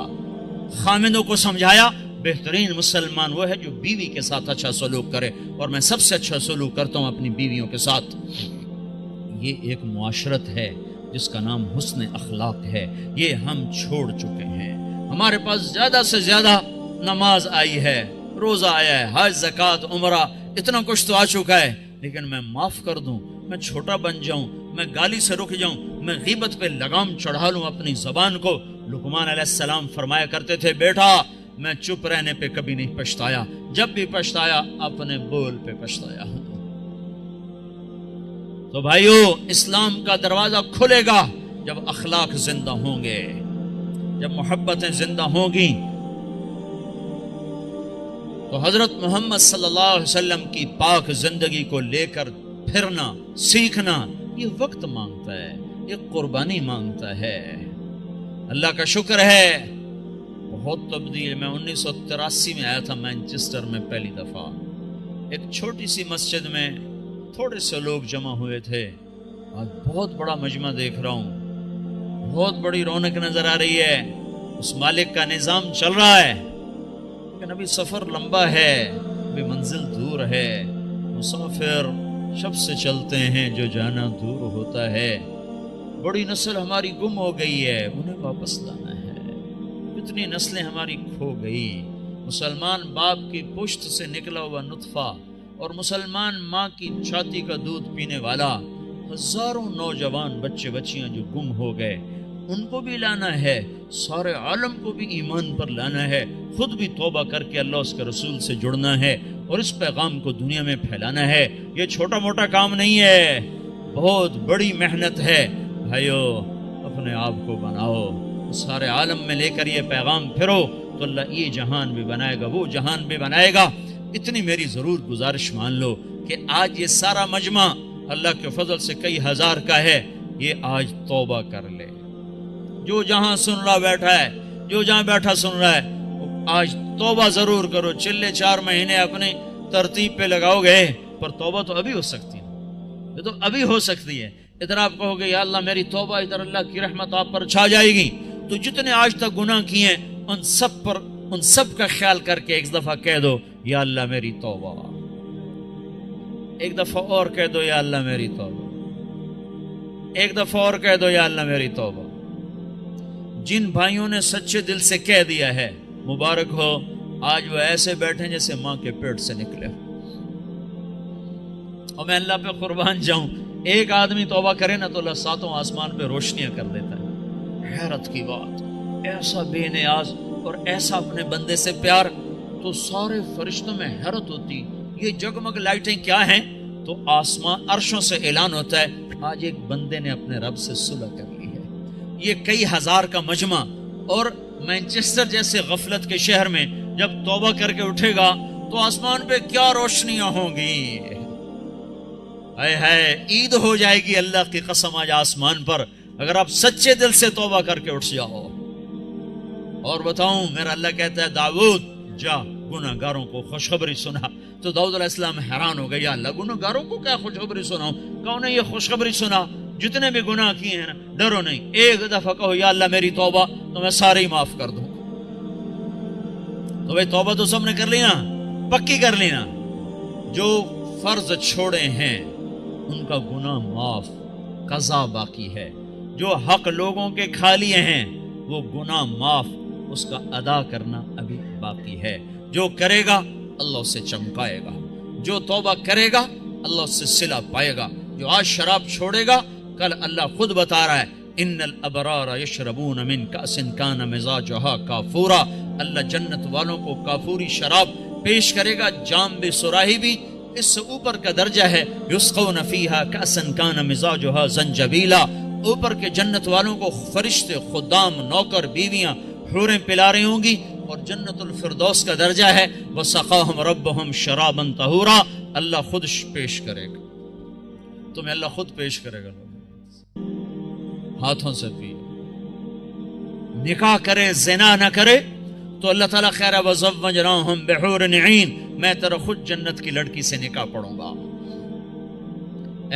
Speaker 1: خامدوں کو سمجھایا بہترین مسلمان وہ ہے جو بیوی کے ساتھ اچھا سلوک کرے، اور میں سب سے اچھا سلوک کرتا ہوں اپنی بیویوں کے ساتھ۔ یہ ایک معاشرت ہے جس کا نام حسن اخلاق ہے، یہ ہم چھوڑ چکے ہیں۔ ہمارے پاس زیادہ سے زیادہ نماز آئی ہے، روزہ آیا ہے، حج، زکوٰۃ، عمرہ، اتنا کچھ تو آ چکا ہے، لیکن میں معاف کر دوں، میں چھوٹا بن جاؤں، میں گالی سے رک جاؤں، میں غیبت پہ لگام چڑھا لوں اپنی زبان کو۔ لقمان علیہ السلام فرمایا کرتے تھے بیٹا میں چپ رہنے پہ کبھی نہیں پچھتایا، جب بھی پچھتایا اپنے بول پہ پچھتایا ہوں۔ تو بھائیو، اسلام کا دروازہ کھلے گا جب اخلاق زندہ ہوں گے، جب محبتیں زندہ ہوں گی۔ تو حضرت محمد صلی اللہ علیہ وسلم کی پاک زندگی کو لے کر پھرنا، سیکھنا، یہ وقت مانگتا ہے، یہ قربانی مانگتا ہے۔ اللہ کا شکر ہے بہت تبدیل۔ میں 1983 میں آیا تھا مینچسٹر میں پہلی دفعہ، ایک چھوٹی سی مسجد میں تھوڑے سے لوگ جمع ہوئے تھے، آج بہت بڑا مجمع دیکھ رہا ہوں، بہت بڑی رونق نظر آ رہی ہے، اس مالک کا نظام چل رہا ہے، لیکن ابھی سفر لمبا ہے، ابھی منزل دور ہے۔ مسافر شب سے چلتے ہیں، جو جانا دور ہوتا ہے۔ بڑی نسل ہماری گم ہو گئی ہے، انہیں واپس لانا ہے۔ کتنی نسلیں ہماری کھو گئی۔ مسلمان باپ کی پشت سے نکلا ہوا نطفہ اور مسلمان ماں کی چھاتی کا دودھ پینے والا، ہزاروں نوجوان بچے بچیاں جو گم ہو گئے، ان کو بھی لانا ہے، سارے عالم کو بھی ایمان پر لانا ہے، خود بھی توبہ کر کے اللہ اس کے رسول سے جڑنا ہے اور اس پیغام کو دنیا میں پھیلانا ہے۔ یہ چھوٹا موٹا کام نہیں ہے، بہت بڑی محنت ہے۔ بھائیو، اپنے آپ کو بناؤ، سارے عالم میں لے کر یہ پیغام پھرو، تو اللہ یہ جہان بھی بنائے گا، وہ جہان بھی بنائے گا۔ اتنی میری ضرور گزارش مان لو کہ آج یہ سارا مجمع اللہ کے فضل سے کئی ہزار کا ہے، یہ آج توبہ کر لے۔ جو جہاں سن رہا بیٹھا ہے، جو جہاں بیٹھا سن رہا ہے، آج توبہ ضرور کرو۔ چلے 4 مہینے اپنی ترتیب پہ لگاؤ گے، پر توبہ تو ابھی ہو سکتی ہے، یہ تو ابھی ہو سکتی ہے۔ ادھر آپ کہو گے یا اللہ میری توبہ، ادھر اللہ کی رحمت آپ پر چھا جائے گی۔ تو جتنے آج تک گناہ کیے ان سب کا خیال کر کے ایک دفعہ کہہ دو یا اللہ میری توبہ، ایک دفعہ اور کہہ دو یا اللہ میری توبہ، ایک دفعہ اور کہہ دو یا اللہ میری توبہ۔ جن بھائیوں نے سچے دل سے کہہ دیا ہے، مبارک ہو، آج وہ ایسے بیٹھے جیسے ماں کے پیٹ سے نکلے۔ اور میں اللہ پہ قربان جاؤں، ایک آدمی توبہ کرے نا تو اللہ 7 آسمان پہ روشنیاں کر دیتا ہے۔ حیرت کی بات، ایسا بے نیاز اور ایسا اپنے بندے سے پیار، تو سارے فرشتوں میں حیرت ہوتی، یہ جگمگ لائٹیں کیا ہیں؟ تو آسمان عرشوں سے اعلان ہوتا ہے آج ایک بندے نے اپنے رب سے صلح کر لی ہے۔ یہ کئی ہزار کا مجمع، اور مینچسٹر جیسے غفلت کے شہر میں جب توبہ کر کے اٹھے گا تو آسمان پہ کیا روشنیاں ہوں گی، ہے عید ہو جائے گی اللہ کی قسم آج آسمان پر، اگر آپ سچے دل سے توبہ کر کے اٹھ جاؤ۔ اور بتاؤں، میرا اللہ کہتا ہے داؤد جا گناہ گاروں کو خوشخبری سنا۔ تو داؤد علیہ السلام حیران ہو گئے، یا اللہ گناہ گاروں کو کیا خوشخبری سناؤں؟ کہو نے یہ خوشخبری سنا، جتنے بھی گناہ کیے ہیں نا، ڈرو نہیں، ایک دفعہ کہو یا اللہ میری توبہ، تو میں سارے ہی معاف کر دوں۔ تو بھائی توبہ تو سب نے کر لی نا، پکی کر لی نا۔ جو فرض چھوڑے ہیں ان کا گناہ معاف، قضا باقی ہے۔ جو حق لوگوں کے کھا لیے ہیں وہ گناہ معاف، اس کا ادا کرنا ابھی باقی ہے۔ جو کرے گا اللہ اسے چمکائے گا، جو توبہ کرے گا اللہ اس سے صلہ پائے گا۔ جو آج شراب چھوڑے گا کل اللہ خود بتا رہا ہے ان الابرار یشربون من کأس کان مزاجہا کافورا، اللہ جنت والوں کو کافوری شراب پیش کرے گا، جام بھی سراہی بھی، اس سے اوپر کا درجہ ہے یسقون فیہا کأسا کان مزاجہا زنجبیلا، اوپر کے جنت والوں کو فرشتے، خدام، نوکر، بیویاں، حوریں پلا رہی ہوں گی، اور جنت الفردوس کا درجہ ہے وسقاہم ربہم شرابا طہورا، اللہ خود پیش کرے گا تمہیں، اللہ خود پیش کرے گا، ہاتھوں سے پی۔ نکاح کرے زنا نہ کرے تو اللہ تعالیٰ خیر وزوجناہم بحور عین، میں تیرا خود جنت کی لڑکی سے نکاح پڑھوں گا۔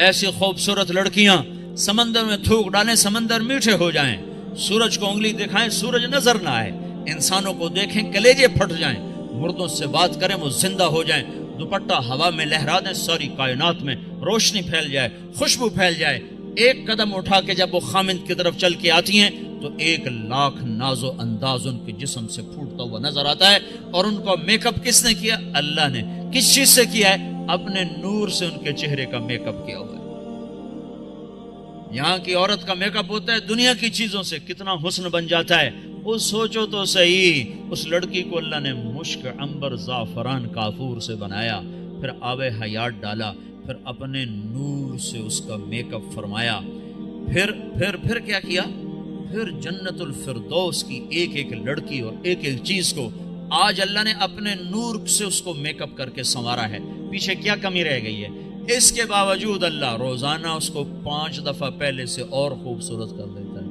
Speaker 1: ایسی خوبصورت لڑکیاں سمندر میں تھوک ڈالیں، سمندر میٹھے ہو جائیں، سورج کو انگلی دکھائیں سورج نظر نہ آئے، انسانوں کو دیکھیں کلیجے پھٹ جائیں، مردوں سے بات کریں وہ زندہ ہو جائیں، دوپٹہ ہوا میں لہرا دیں، ساری کائنات میں روشنی پھیل جائے، خوشبو پھیل جائے، ایک قدم اٹھا کے جب وہ خامند کی طرف چل کے آتی ہیں تو 1,00,000 ناز و انداز ان کے جسم سے پھوٹتا ہوا نظر آتا ہے، اور ان کا میک اپ کس نے کیا؟ اللہ نے۔ کس چیز سے کیا ہے؟ اپنے نور سے ان کے چہرے کا میک اپ کیا ہوا ہے۔ یہاں کی عورت کا میک اپ ہوتا ہے دنیا کی چیزوں سے، کتنا حسن بن جاتا ہے۔ وہ سوچو تو صحیح، اس لڑکی کو اللہ نے مشک، عنبر، زعفران، کافور سے بنایا، پھر آب حیات ڈالا، پھر اپنے نور سے اس کا میک اپ فرمایا، پھر کیا کیا؟ پھر جنت الفردوس کی ایک ایک لڑکی اور ایک ایک چیز کو آج اللہ نے اپنے نور سے اس کو میک اپ کر کے سنوارا ہے۔ پیچھے کیا کمی رہ گئی ہے؟ اس کے باوجود اللہ روزانہ اس کو 5 دفعہ پہلے سے اور خوبصورت کر دیتا ہے،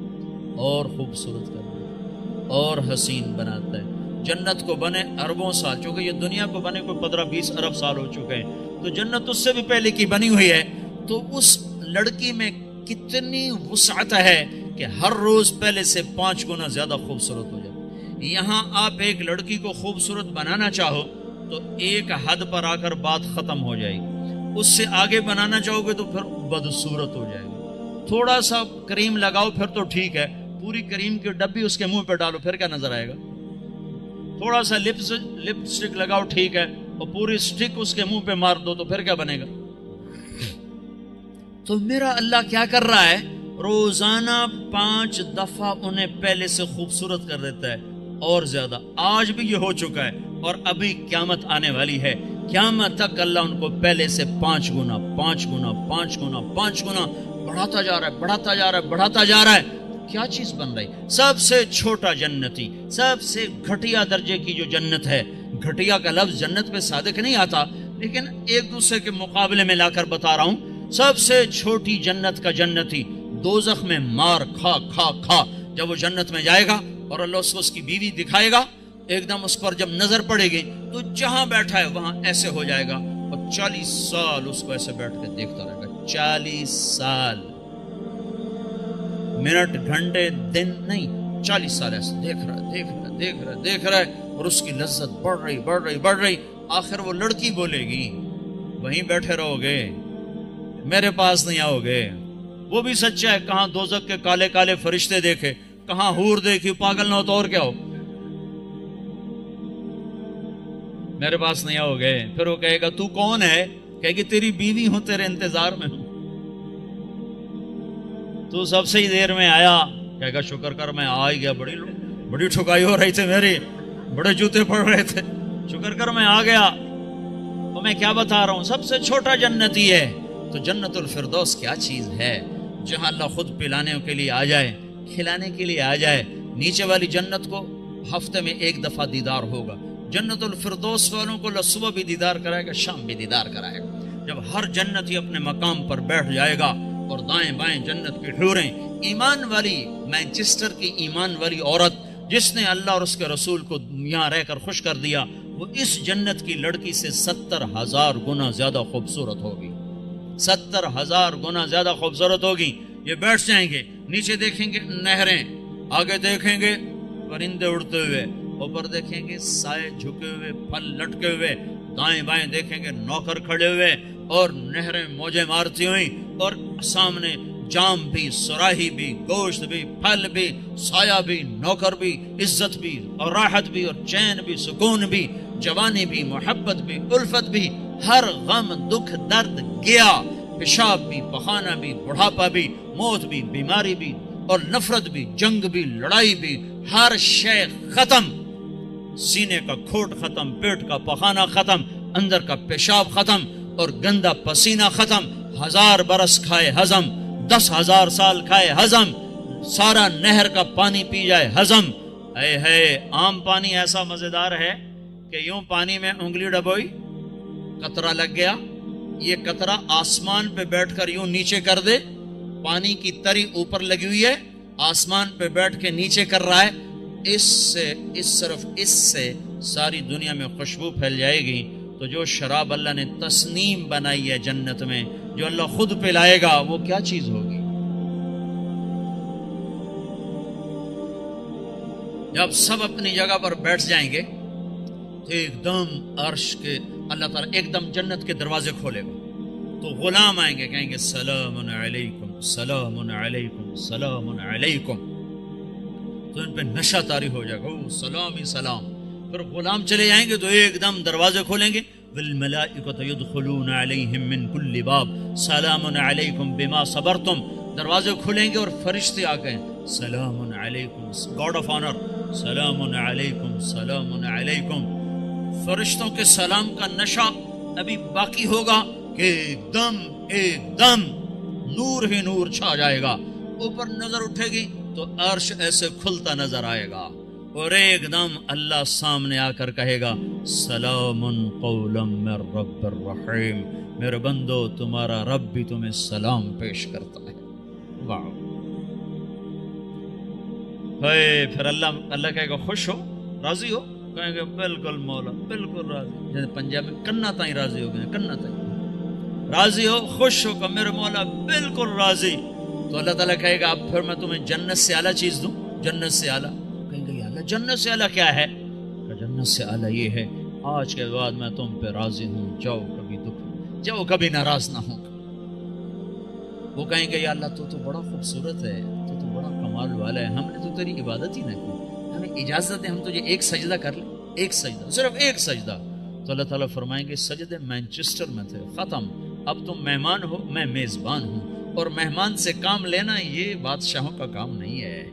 Speaker 1: اور خوبصورت کر دیتا ہے، اور حسین بناتا ہے۔ جنت کو بنے اربوں سال، چونکہ یہ دنیا کو بنے کوئی 15-20 ارب سال ہو چکے ہیں، تو جنت اس سے بھی پہلے کی بنی ہوئی ہے۔ تو اس لڑکی میں کتنی وسعت ہے کہ ہر روز پہلے سے 5 گنا زیادہ خوبصورت ہو جائے۔ یہاں آپ ایک لڑکی کو خوبصورت بنانا چاہو تو ایک حد پر آ کر بات ختم ہو جائے گی، اس سے آگے بنانا چاہو گے تو پھر بدصورت ہو جائے گی۔ تھوڑا سا کریم لگاؤ پھر تو ٹھیک ہے، پوری کریم کی ڈبی اس کے منہ پہ ڈالو پھر کیا نظر آئے گا؟ تھوڑا سا لپ سٹک لگاؤ ٹھیک ہے، اور پوری سٹک اس کے منہ پہ مار دو تو پھر کیا بنے گا؟ تو میرا اللہ کیا کر رہا ہے؟ روزانہ 5 دفعہ انہیں پہلے سے خوبصورت کر دیتا ہے، اور زیادہ۔ آج بھی یہ ہو چکا ہے، اور ابھی قیامت آنے والی ہے، قیامت تک اللہ ان کو پہلے سے 5 گنا 5 گنا 5 گنا 5 گنا بڑھاتا جا رہا ہے، بڑھاتا جا رہا ہے، بڑھاتا جا رہا ہے۔ کیا چیز بن رہی؟ سب سے چھوٹا جنتی، سب سے گھٹیا درجے کی جو جنت ہے، گھٹیا کا لفظ جنت پہ صادق نہیں آتا، لیکن ایک دوسرے کے مقابلے میں لا کر بتا رہا ہوں، سب سے چھوٹی جنت کا جنتی دوزخ میں مار کھا کھا کھا جب وہ جنت میں جائے گا اور اللہ اس کو اس کی بیوی دکھائے گا، ایک دم اس پر جب نظر پڑے گی تو جہاں بیٹھا ہے وہاں ایسے ہو جائے گا، اور 40 سال اس کو ایسے بیٹھ کے دیکھتا رہے گا۔ 40 سال، منٹ گھنٹے دن نہیں، 40 سال ایسے دیکھ رہا ہے، اور اس کی لذت بڑھ رہی۔ آخر وہ لڑکی بولے گی وہیں بیٹھے رہو گے، میرے پاس نہیں آؤ گے۔ وہ بھی سچا ہے، کہاں دوزخ کے کالے کالے فرشتے دیکھے، کہاں حور دیکھی، پاگل نہ ہو تو اور کیا ہو، میرے پاس نہیں آؤ گے۔ پھر وہ کہے گا تو کون ہے؟ کہے گی تیری بیوی ہوں، تیرے انتظار میں ہوں، تو سب سے ہی دیر میں آیا۔ کہے گا شکر کر میں آ ہی گیا، بڑی ٹھکائی ہو رہی تھی میری، بڑے جوتے پڑ رہے تھے، شکر کر میں آ گیا۔ تو میں کیا بتا رہا ہوں، سب سے چھوٹا جنتی ہے۔ تو جنت الفردوس کیا چیز ہے جہاں اللہ خود پلانے کے لیے آ جائے، کھلانے کے لیے آ جائے۔ نیچے والی جنت کو ہفتے میں 1 دفعہ دیدار ہوگا، جنت الفردوس والوں کو اللہ صبح بھی دیدار کرائے گا، شام بھی دیدار کرائے گا۔ جب ہر جنتی اپنے مقام پر بیٹھ جائے گا اور دائیں بائیں جنت کی حوریں، ایمان والی، مانچسٹر کی ایمان والی عورت جس نے اللہ اور اس کے رسول کو یہاں رہ کر خوش کر دیا، وہ اس جنت کی لڑکی سے 70,000 گنا زیادہ خوبصورت ہوگی، 70,000 گنا زیادہ خوبصورت ہوگی۔ یہ بیٹھ جائیں گے، نیچے دیکھیں گے نہریں، آگے دیکھیں گے پرندے اڑتے ہوئے، اوپر دیکھیں گے سائے جھکے ہوئے، پھل لٹکے ہوئے، دائیں بائیں دیکھیں گے نوکر کھڑے ہوئے اور نہریں موجیں مارتی ہوئی، اور سامنے جام بھی، سراہی بھی، گوشت بھی، پھل بھی، سایہ بھی، نوکر بھی، عزت بھی اور راحت بھی اور چین بھی، سکون بھی، جوانی بھی، محبت بھی، الفت بھی، ہر غم دکھ درد گیا، پیشاب بھی، پخانہ بھی، بڑھاپا بھی، موت بھی، بیماری بھی، اور نفرت بھی، جنگ بھی، لڑائی بھی، ہر شے ختم، سینے کا کھوٹ ختم، پیٹ کا پخانہ ختم، اندر کا پیشاب ختم اور گندا پسینہ ختم، 1000 برس کھائے ہضم، 10,000 سال کھائے ہضم، سارا نہر کا پانی پی جائے ہضم۔ ہے عام پانی ایسا مزیدار ہے کہ یوں پانی میں انگلی ڈبوئی، قطرہ لگ گیا، یہ قطرہ آسمان پہ بیٹھ کر یوں نیچے کر دے، پانی کی تری اوپر لگی ہوئی ہے، آسمان پہ بیٹھ کے نیچے کر رہا ہے، اس سے ساری دنیا میں خوشبو پھیل جائے گی۔ تو تو جو شراب اللہ نے تسنیم بنائی ہے جنت میں، جو اللہ خود پلائے گا، وہ کیا چیز ہوگی؟ جب سب اپنی جگہ پر بیٹھ جائیں گے تو ایک دم عرش کے اللہ تعالیٰ ایک دم جنت کے دروازے کھولے گا، تو غلام آئیں گے، کہیں گے سلام علیکم سلام علیکم سلام علیکم، تو ان پہ نشہ طاری ہو جائے گا، او سلام ہی سلام۔ پھر غلام چلے جائیں گے تو ایک دم دروازے کھولیں گے، والملائکۃ یدخلون علیہم من کل باب سلام علیکم بما صبرتم، دروازے کھلیں گے اور فرشتے آ گئے، سلام علیکم، گاڈ آف آنر، سلام علیکم سلام علیکم۔ فرشتوں کے سلام کا نشہ ابھی باقی ہوگا کہ ایک دم نور ہی نور چھا جائے گا، اوپر نظر اٹھے گی تو عرش ایسے کھلتا نظر آئے گا، اور ایک دم اللہ سامنے آ کر کہے گا سلام قولا من رب الرحیم، میرے بندو تمہارا رب بھی تمہیں سلام پیش کرتا ہے۔ واہ! پھر اللہ کہے گا خوش ہو، راضی ہو؟ کہیں گے بالکل مولا، بالکل راضی، جیسے پنجاب میں کنا تائیں راضی ہو گئے، کنا تائیں راضی ہو، خوش ہو کہ میرے مولا بالکل راضی۔ تو اللہ تعالیٰ کہے گا اب پھر میں تمہیں جنت سے اعلیٰ چیز دوں، جنت سے اعلیٰ۔ کہیں گے یا اللہ جنت سے اعلیٰ کیا ہے؟ کہ جنت سے اعلیٰ یہ ہے آج کے بعد میں تم پہ راضی ہوں، جاؤ کبھی دکھ، جاؤ کبھی ناراض نہ ہوں۔ وہ کہیں گے یا اللہ تو بڑا خوبصورت ہے، تو بڑا کمال والا ہے، ہم نے تو تیری عبادت ہی نہ کی، ہمیں اجازت ہے ہم تجھے ایک سجدہ کر لیں، ایک سجدہ، صرف ایک سجدہ۔ تو اللہ تعالیٰ فرمائیں گے سجدے مانچسٹر میں تھے، ختم، اب تم مہمان ہو، میں میزبان ہوں، اور مہمان سے کام لینا یہ بادشاہوں کا کام نہیں ہے۔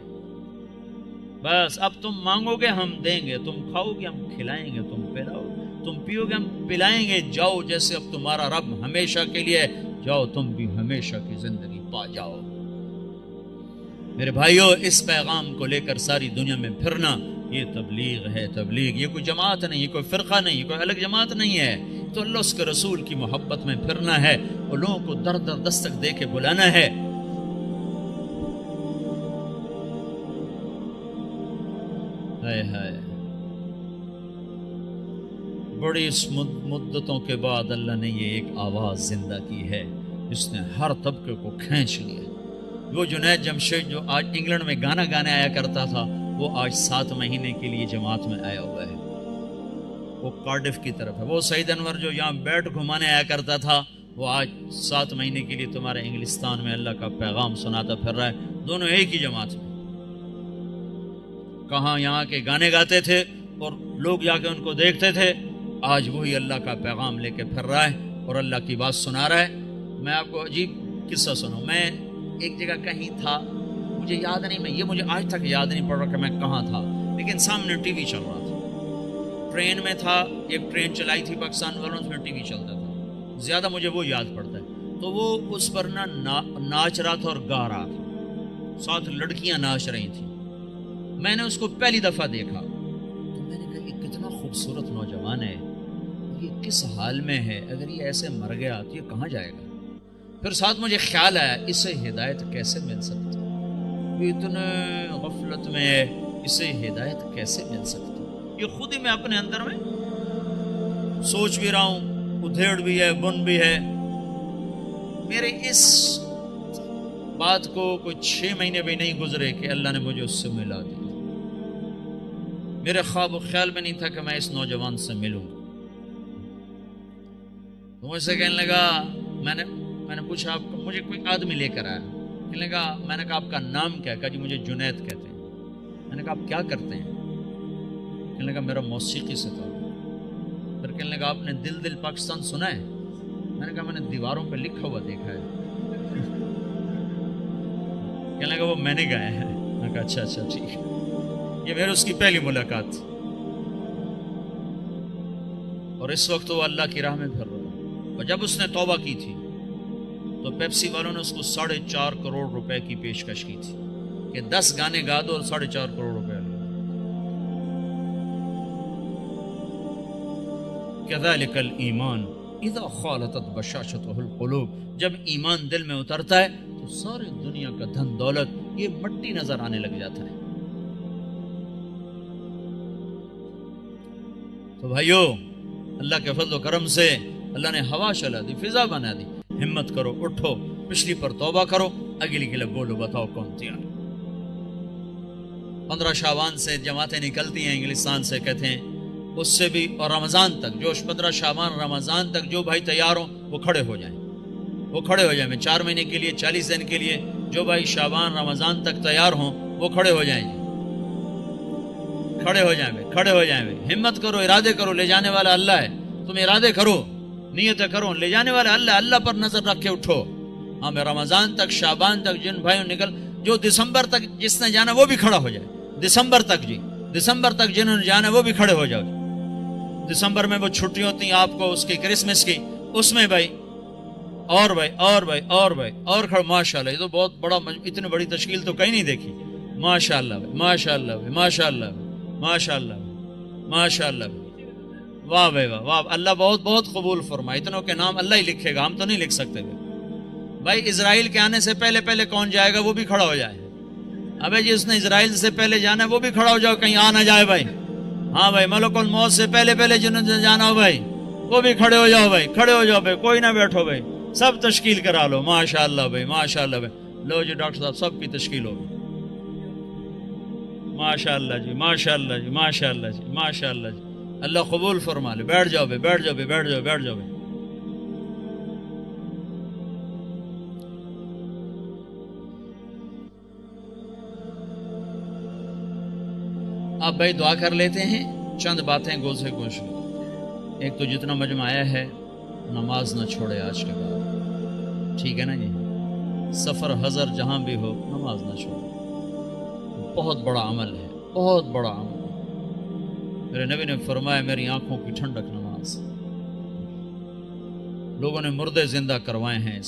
Speaker 1: بس اب تم مانگو گے ہم دیں گے، تم کھاؤ گے ہم کھلائیں گے، تم پلاؤ، تم پیو گے ہم پلائیں گے، جاؤ جیسے اب تمہارا رب ہمیشہ کے لیے، جاؤ تم بھی ہمیشہ کی زندگی پا جاؤ۔ میرے بھائیو، اس پیغام کو لے کر ساری دنیا میں پھرنا یہ تبلیغ ہے، تبلیغ، یہ کوئی جماعت نہیں، یہ کوئی فرقہ نہیں، یہ کوئی الگ جماعت نہیں ہے، تو اللہ اس کے رسول کی محبت میں پھرنا ہے اور لوگوں کو در در دستک دے کے بلانا ہے۔ ہائے ہائے، بڑی اس مدتوں کے بعد اللہ نے یہ ایک آواز زندہ کی ہے جس نے ہر طبقے کو کھینچ لیا۔ وہ جنید جمشید جو آج انگلینڈ میں گانا گانے آیا کرتا تھا، وہ آج 7 مہینے کے لیے جماعت میں آیا ہوا ہے، وہ کارڈف کی طرف ہے۔ وہ سعید انور جو یہاں بیٹ گھمانے آیا کرتا تھا، وہ آج 7 مہینے کے لیے تمہارے انگلستان میں اللہ کا پیغام سناتا پھر رہا ہے، دونوں ایک ہی جماعت میں۔ کہاں یہاں کے گانے گاتے تھے اور لوگ جا کے ان کو دیکھتے تھے، آج وہی اللہ کا پیغام لے کے پھر رہا ہے اور اللہ کی بات سنا رہا ہے۔ میں آپ کو عجیب قصہ سنوں، میں ایک جگہ کہیں تھا، مجھے یاد نہیں، مجھے آج تک یاد نہیں پڑ رہا کہ میں کہاں تھا، لیکن سامنے ٹی وی چل رہا تھا، ٹرین میں تھا، ایک ٹرین چلائی تھی پاکستان والوں، اس میں ٹی وی چلتا تھا، زیادہ مجھے وہ یاد پڑتا ہے۔ تو وہ اس پر ناچ رہا تھا اور گا رہا تھا، 7 لڑکیاں ناچ رہی تھیں۔ میں نے اس کو پہلی دفعہ دیکھا تو میں نے کہا یہ کتنا خوبصورت نوجوان ہے، یہ کس حال میں ہے، اگر یہ ایسے مر گیا تو یہ کہاں جائے گا؟ پھر ساتھ مجھے خیال آیا اسے ہدایت کیسے مل سکتی، یہ اتنے غفلت میں ہے، اسے ہدایت کیسے مل سکتی؟ یہ خود ہی میں اپنے اندر میں سوچ بھی رہا ہوں، ادھیڑ بھی ہے، بن بھی ہے۔ میرے اس بات کو کوئی 6 مہینے بھی نہیں گزرے کہ اللہ نے مجھے اس سے ملا دیا۔ میرے خواب و خیال میں نہیں تھا کہ میں اس نوجوان سے ملوں۔ تو مجھ سے کہنے لگا، میں نے پوچھا آپ کو، مجھے کوئی آدمی لے کر آیا، کہنے لگا، میں نے کہا آپ کا نام کیا؟ کہا جی مجھے جنید کہتے ہیں۔ میں نے کہا آپ کیا کرتے ہیں؟ کہنے لگا میرا موسیقی سے تھا۔ پھر کہنے لگا آپ نے دل دل پاکستان سنا ہے؟ میں نے کہا میں نے دیواروں پہ لکھا ہوا دیکھا ہے۔ کہنے لگا وہ میں نے گایا ہے۔ میں نے کہا اچھا اچھا ٹھیک ہے۔ یہ میرے اس کی پہلی ملاقات تھی، اور اس وقت وہ اللہ کی راہ میں پھر رہا، اور جب اس نے توبہ کی تھی تو پیپسی والوں نے اس کو 4.5 کروڑ روپے کی پیشکش کی تھی کہ 10 گانے گا دو اور 4.5 کروڑ روپے لے۔ كذلك الایمان اذا خالطت بشاشته القلوب، جب ایمان دل میں اترتا ہے تو ساری دنیا کا دھن دولت یہ مٹی نظر آنے لگ جاتا ہے۔ تو بھائیو، اللہ کے فضل و کرم سے اللہ نے ہوا چلا دی، فضا بنا دی. ہمت کرو، اٹھو، پچھلی پر توبہ کرو، اگلی کے لیے بولو، بتاؤ کون تیار. 15 شعبان سے جماعتیں نکلتی ہیں انگلستان سے، کہتے ہیں اس سے بھی، اور رمضان تک، جو 15 شعبان رمضان تک جو بھائی تیار ہوں وہ کھڑے ہو جائیں، وہ کھڑے ہو جائیں. 4 مہینے کے لیے، 40 دن کے لیے جو بھائی شعبان رمضان تک تیار ہوں وہ کھڑے ہو جائیں. کھڑے ہو جائیں بھائی، کھڑے ہو جائیں بھائی. ہمت کرو، ارادے کرو، لے جانے والا اللہ ہے. تم ارادے کرو، نیتیں کرو، لے جانے والا اللہ. اللہ پر نظر رکھ کے اٹھو. ہاں میں رمضان تک، شعبان تک جن بھائیوں نکل، جو دسمبر تک جس نے جانا وہ بھی کھڑا ہو جائے. دسمبر تک، جی دسمبر تک جنہوں نے جانا وہ بھی کھڑے ہو جاؤ. دسمبر میں وہ چھٹی ہوتی ہیں آپ کو اس کی کرسمس کی، اس میں بھائی اور بھائی اور بھائی اور بھائی اور کھڑے. ماشاءاللہ، یہ تو بہت بڑا، اتنی بڑی تشکیل تو کہیں نہیں دیکھی. ماشاءاللہ بھائی، ماشاءاللہ بھائی، ماشاءاللہ بھائی، ماشاءاللہ بھائی، ماشاءاللہ بھائی. واہ بھائی واہ واہ. اللہ بہت بہت قبول فرمائے. اتنوں کے نام اللہ ہی لکھے گا، ہم تو نہیں لکھ سکتے بھائی. اسرائیل کے آنے سے پہلے پہلے کون جائے گا وہ بھی کھڑا ہو جائے. ابے جی اس نے اسرائیل سے پہلے جانا ہے وہ بھی کھڑا ہو جاؤ، کہیں آ نہ جائے بھائی. ہاں بھائی، ملک الموت سے پہلے پہلے جنہوں نے جانا ہو بھائی وہ بھی کھڑے ہو جاؤ بھائی، کھڑے ہو جاؤ بھائی، کوئی نہ بیٹھو بھائی، سب تشکیل کرا لو. ماشاءاللہ بھائی، ماشاءاللہ بھائی. لو جی ڈاکٹر صاحب، سب کی تشکیل ہوگی. ماشاءاللہ جی، ماشاءاللہ جی، ماشاءاللہ جی، ماشاءاللہ جی. اللہ قبول فرما لے. بیٹھ جاؤ بھائی، بیٹھ جاؤ بھائی، بیٹھ جاؤ، بیٹھ جاؤ بھائی. آپ بھائی دعا کر لیتے ہیں. چند باتیں گوشے گوشے. ایک تو جتنا مجمع آیا ہے نماز نہ چھوڑے آج کے بعد، ٹھیک ہے نا جی. سفر حضر جہاں بھی ہو نماز نہ چھوڑے. بہت بڑا عمل ہے، بہت بڑا عمل. میرے نبی نے فرمایا میری آنکھوں کی ٹھنڈک نماز. لوگوں نے مردے زندہ کروائے ہیں،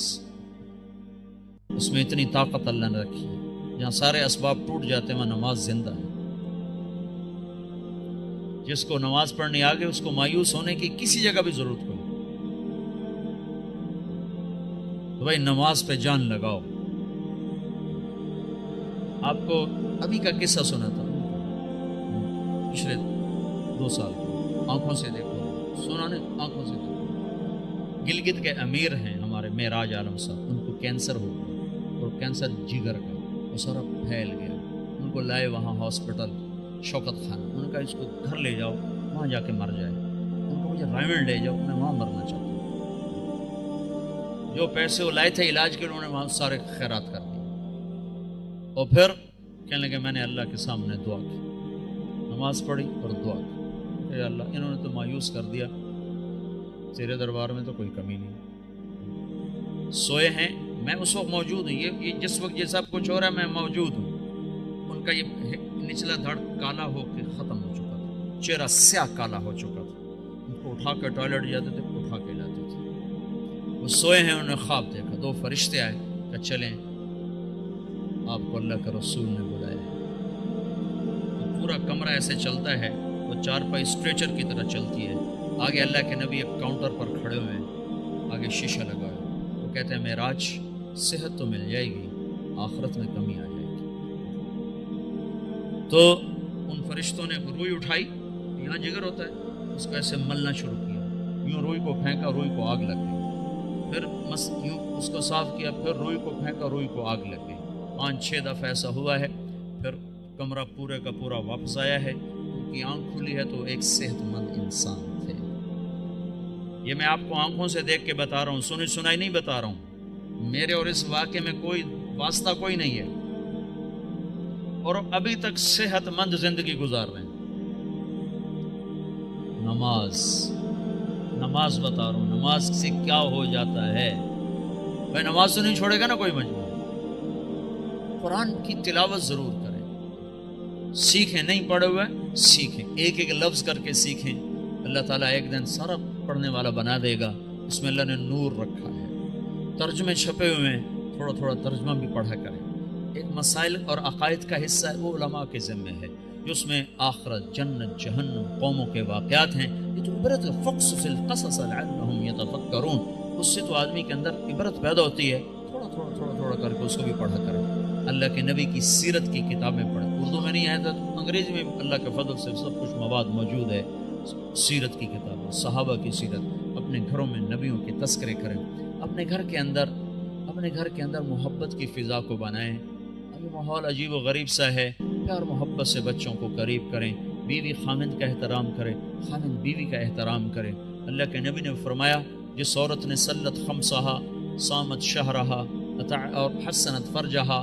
Speaker 1: اس میں اتنی طاقت اللہ نے رکھی ہے. جہاں سارے اسباب ٹوٹ جاتے ہیں وہاں نماز زندہ ہے. جس کو نماز پڑھنی آگے اس کو مایوس ہونے کی کسی جگہ بھی ضرورت کوئی. تو بھائی نماز پہ جان لگاؤ. آپ کو ابھی کا قصہ سنا تھا پچھلے 2 سال. آنکھوں سے دیکھو، سنا نہیں، آنکھوں سے دیکھو. گلگت کے امیر ہیں ہمارے معراج عالم صاحب، ان کو کینسر ہو گیا، اور کینسر جگر کا، وہ سارا پھیل گیا. ان کو لائے وہاں ہاسپٹل شوکت خانہ. ان کا اس کو گھر لے جاؤ، وہاں جا کے مر جائے. ان کو مجھے رائمنڈ لے جاؤ، میں وہاں مرنا چاہتا ہوں. جو پیسے وہ لائے تھے علاج کے، انہوں نے وہاں سارے خیرات کر دیے. اور پھر کہنے لگے میں نے اللہ کے سامنے دعا کی، نماز پڑھی اور دعا کی. اے اللہ، انہوں نے تو مایوس کر دیا، تیرے دربار میں تو کوئی کمی نہیں. سوئے ہیں، میں اس وقت موجود ہوں. یہ جس وقت یہ سب کچھ ہو رہا ہے میں موجود ہوں. ان کا یہ نچلا دھڑ کالا ہو کے ختم ہو چکا تھا، چہرہ سیاہ کالا ہو چکا تھا. ان کو اٹھا کے ٹوائلٹ جاتے تھے، اٹھا کے لاتے تھے. وہ سوئے ہیں، انہوں نے خواب دیکھا. 2 فرشتے آئے کہ چلیں آپ کو اللہ کے رسول نے بلایا. تو پورا کمرہ ایسے چلتا ہے، وہ 4 پائی اسٹریچر کی طرح چلتی ہے. آگے اللہ کے نبی ایک کاؤنٹر پر کھڑے ہوئے ہیں، آگے شیشہ لگا ہے. وہ کہتے ہیں معراج، صحت تو مل جائے گی، آخرت میں کمی آ جائے گی. تو ان فرشتوں نے روئی اٹھائی، یہاں جگر ہوتا ہے، اس کو ایسے ملنا شروع کیا. یوں روئی کو پھینکا، روئی کو آگ لگ گئی. پھر یوں اس کو صاف کیا، پھر روئی کو پھینکا، روئی کو آگ لگ گئی. 5-6 دفعہ ایسا ہوا ہے. پھر کمرہ پورے کا پورا واپس آیا ہے. ان کی آنکھ کھلی ہے تو ایک صحت مند انسان تھے. یہ میں آپ کو آنکھوں سے دیکھ کے بتا رہا ہوں، سنی سنائی نہیں بتا رہا ہوں. میرے اور اس واقعے میں کوئی واسطہ کوئی نہیں ہے، اور ابھی تک صحت مند زندگی گزار رہے ہیں. نماز بتا رہا ہوں، نماز سے کیا ہو جاتا ہے. بھائی نماز تو نہیں چھوڑے گا نا کوئی مجبور. قرآن کی تلاوت ضرور کریں، سیکھیں. نہیں پڑھے ہوئے سیکھیں، ایک ایک لفظ کر کے سیکھیں. اللہ تعالیٰ ایک دن سارا پڑھنے والا بنا دے گا. اس میں اللہ نے نور رکھا ہے. ترجمے چھپے ہوئے ہیں، تھوڑا تھوڑا ترجمہ بھی پڑھا کریں. ایک مسائل اور عقائد کا حصہ ہے، وہ علماء کے ذمہ ہے، جو اس میں آخرت، جنت، جہنم، قوموں کے واقعات ہیں. یہ تو عبرت فقصص القصص لعلهم يتفکرون. اس سے تو آدمی کے اندر عبرت پیدا ہوتی ہے. تھوڑا تھوڑا تھوڑا تھوڑا کر کے اس کو بھی پڑھا کریں. اللہ کے نبی کی سیرت کی کتابیں پڑھیں. اردو میں نہیں آیا تھا، انگریزی میں اللہ کے فضل سے سب کچھ مواد موجود ہے. سیرت کی کتابیں، صحابہ کی سیرت، اپنے گھروں میں نبیوں کے تذکرے کریں، اپنے گھر کے اندر محبت کی فضا کو بنائیں۔ ابھی ماحول عجیب و غریب سا ہے، پیار محبت سے بچوں کو قریب کریں، بیوی خامند کا احترام کرے، خامند بیوی کا احترام کرے۔ اللہ کے نبی نے فرمایا جس عورت نے صلت خمسہا، صامت شہرہا اور حسنت فرجہا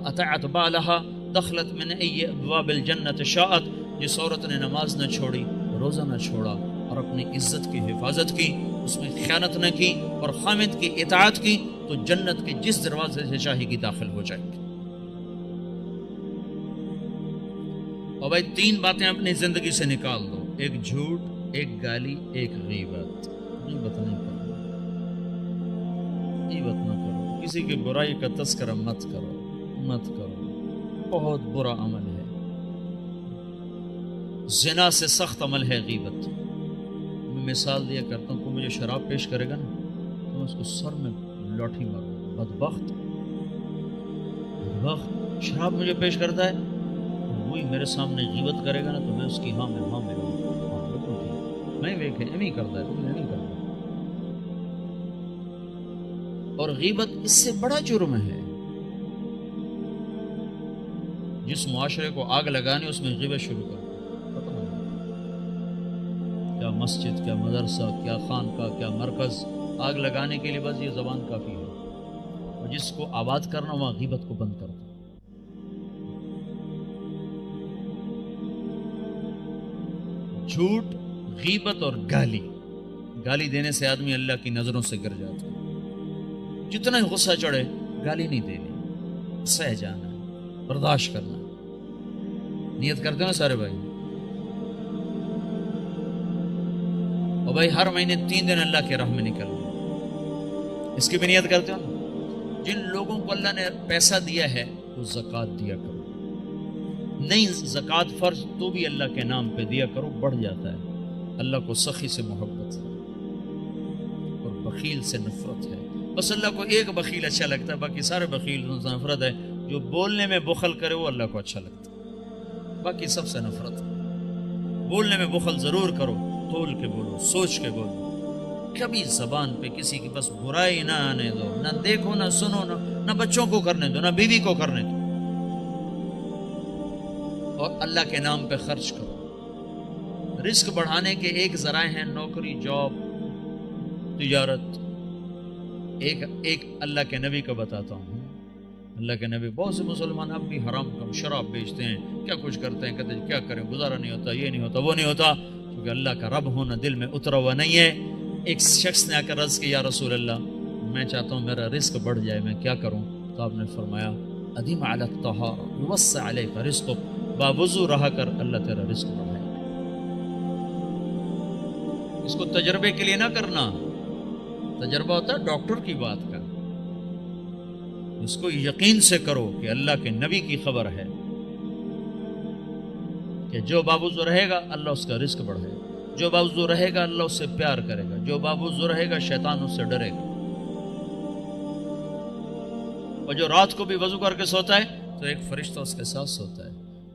Speaker 1: اطاعت بالہا دخلت من ای ابواب الجنت شاءت، جس عورت نے نماز نہ چھوڑی، روزہ نہ چھوڑا اور اپنی عزت کی حفاظت کی، اس میں خیانت نہ کی اور خامد کی اطاعت کی، تو جنت کے جس دروازے سے چاہے گی داخل ہو جائے گی۔ اور بھائی 3 باتیں اپنی زندگی سے نکال دو، ایک جھوٹ، ایک گالی، ایک غیبت۔ غیبت نہیں کرو، غیبت نہ کرو، کسی کی برائی کا تذکرہ مت کرو، بہت برا عمل ہے، زنا سے سخت عمل ہے غیبت۔ میں مثال دیا کرتا ہوں، کوئی مجھے شراب پیش کرے گا نا تو میں اس کو سر میں لاٹھی ماروں، بدبخت شراب مجھے پیش کرتا ہے، وہی میرے سامنے غیبت کرے گا نا تو میں اس کی ہاں بالکل ٹھیک، میں ویکھے ایمی کرتا ہے تو میں نہیں کرتا۔ اور غیبت اس سے بڑا جرم ہے، جس معاشرے کو آگ لگانی اس میں غیبت شروع کر، کیا مسجد، کیا مدرسہ، کیا خانقاہ، کیا مرکز، آگ لگانے کے لیے بس یہ زبان کافی ہے، اور جس کو آباد کرنا وہاں غیبت کو بند کرتا۔ جھوٹ، غیبت اور گالی دینے سے آدمی اللہ کی نظروں سے گر جاتا ہے۔ جتنا ہی غصہ چڑھے گالی نہیں دینی، سہ جانا ہے، برداشت کرنا ہے۔ نیت کرتے ہو نا سارے بھائی؟ اور بھائی ہر مہینے 3 دن اللہ کے راہ میں نکلنا، اس کی بھی نیت کرتے ہو نا؟ جن لوگوں کو اللہ نے پیسہ دیا ہے وہ زکوٰۃ دیا کرو، نہیں زکوٰۃ فرض تو بھی اللہ کے نام پہ دیا کرو، بڑھ جاتا ہے۔ اللہ کو سخی سے محبت ہے اور بخیل سے نفرت ہے، بس اللہ کو ایک بخیل اچھا لگتا ہے، باقی سارے بخیل سے نفرت ہے۔ جو بولنے میں بخل کرے وہ اللہ کو اچھا لگتا ہے، باقی سب سے نفرت ہے۔ بولنے میں بخل ضرور کرو، تول کے بولو، سوچ کے بولو، کبھی زبان پہ کسی کی بس برائی نہ آنے دو، نہ دیکھو، نہ سنو، نہ بچوں کو کرنے دو، نہ بیوی کو کرنے دو، اور اللہ کے نام پہ خرچ کرو۔ رزق بڑھانے کے ایک ذرائع ہیں نوکری، جاب، تجارت۔ ایک اللہ کے نبی کا بتاتا ہوں، اللہ کے نبی، بہت سے مسلمان اب بھی حرام کم شراب بیچتے ہیں، کیا کچھ کرتے ہیں، کہتے ہیں کیا کریں، گزارا نہیں ہوتا، یہ نہیں ہوتا، وہ نہیں ہوتا، کیونکہ اللہ کا رب ہونا دل میں اترا ہوا نہیں ہے۔ ایک شخص نے آ کر عرض کیا، یا رسول اللہ میں چاہتا ہوں میرا رزق بڑھ جائے، میں کیا کروں؟ تو آپ نے فرمایا ادیم علی الطہارہ یوسع علیک رزقک، باوضو رہا کر، اللہ تیرا رزق بڑھائے۔ اس کو تجربے کے لیے نہ کرنا، تجربہ ہوتا ہے ڈاکٹر کی بات کا، اس کو یقین سے کرو کہ اللہ کے نبی کی خبر ہے کہ جو باوضو رہے گا اللہ اس کا رزق بڑھائے گا، جو باوضو رہے گا اللہ اس سے پیار کرے گا، جو باوضو رہے گا شیطان اس سے ڈرے گا۔ اور جو رات کو بھی وضو کر کے سوتا ہے تو ایک فرشتہ اس کے ساتھ سوتا ہے،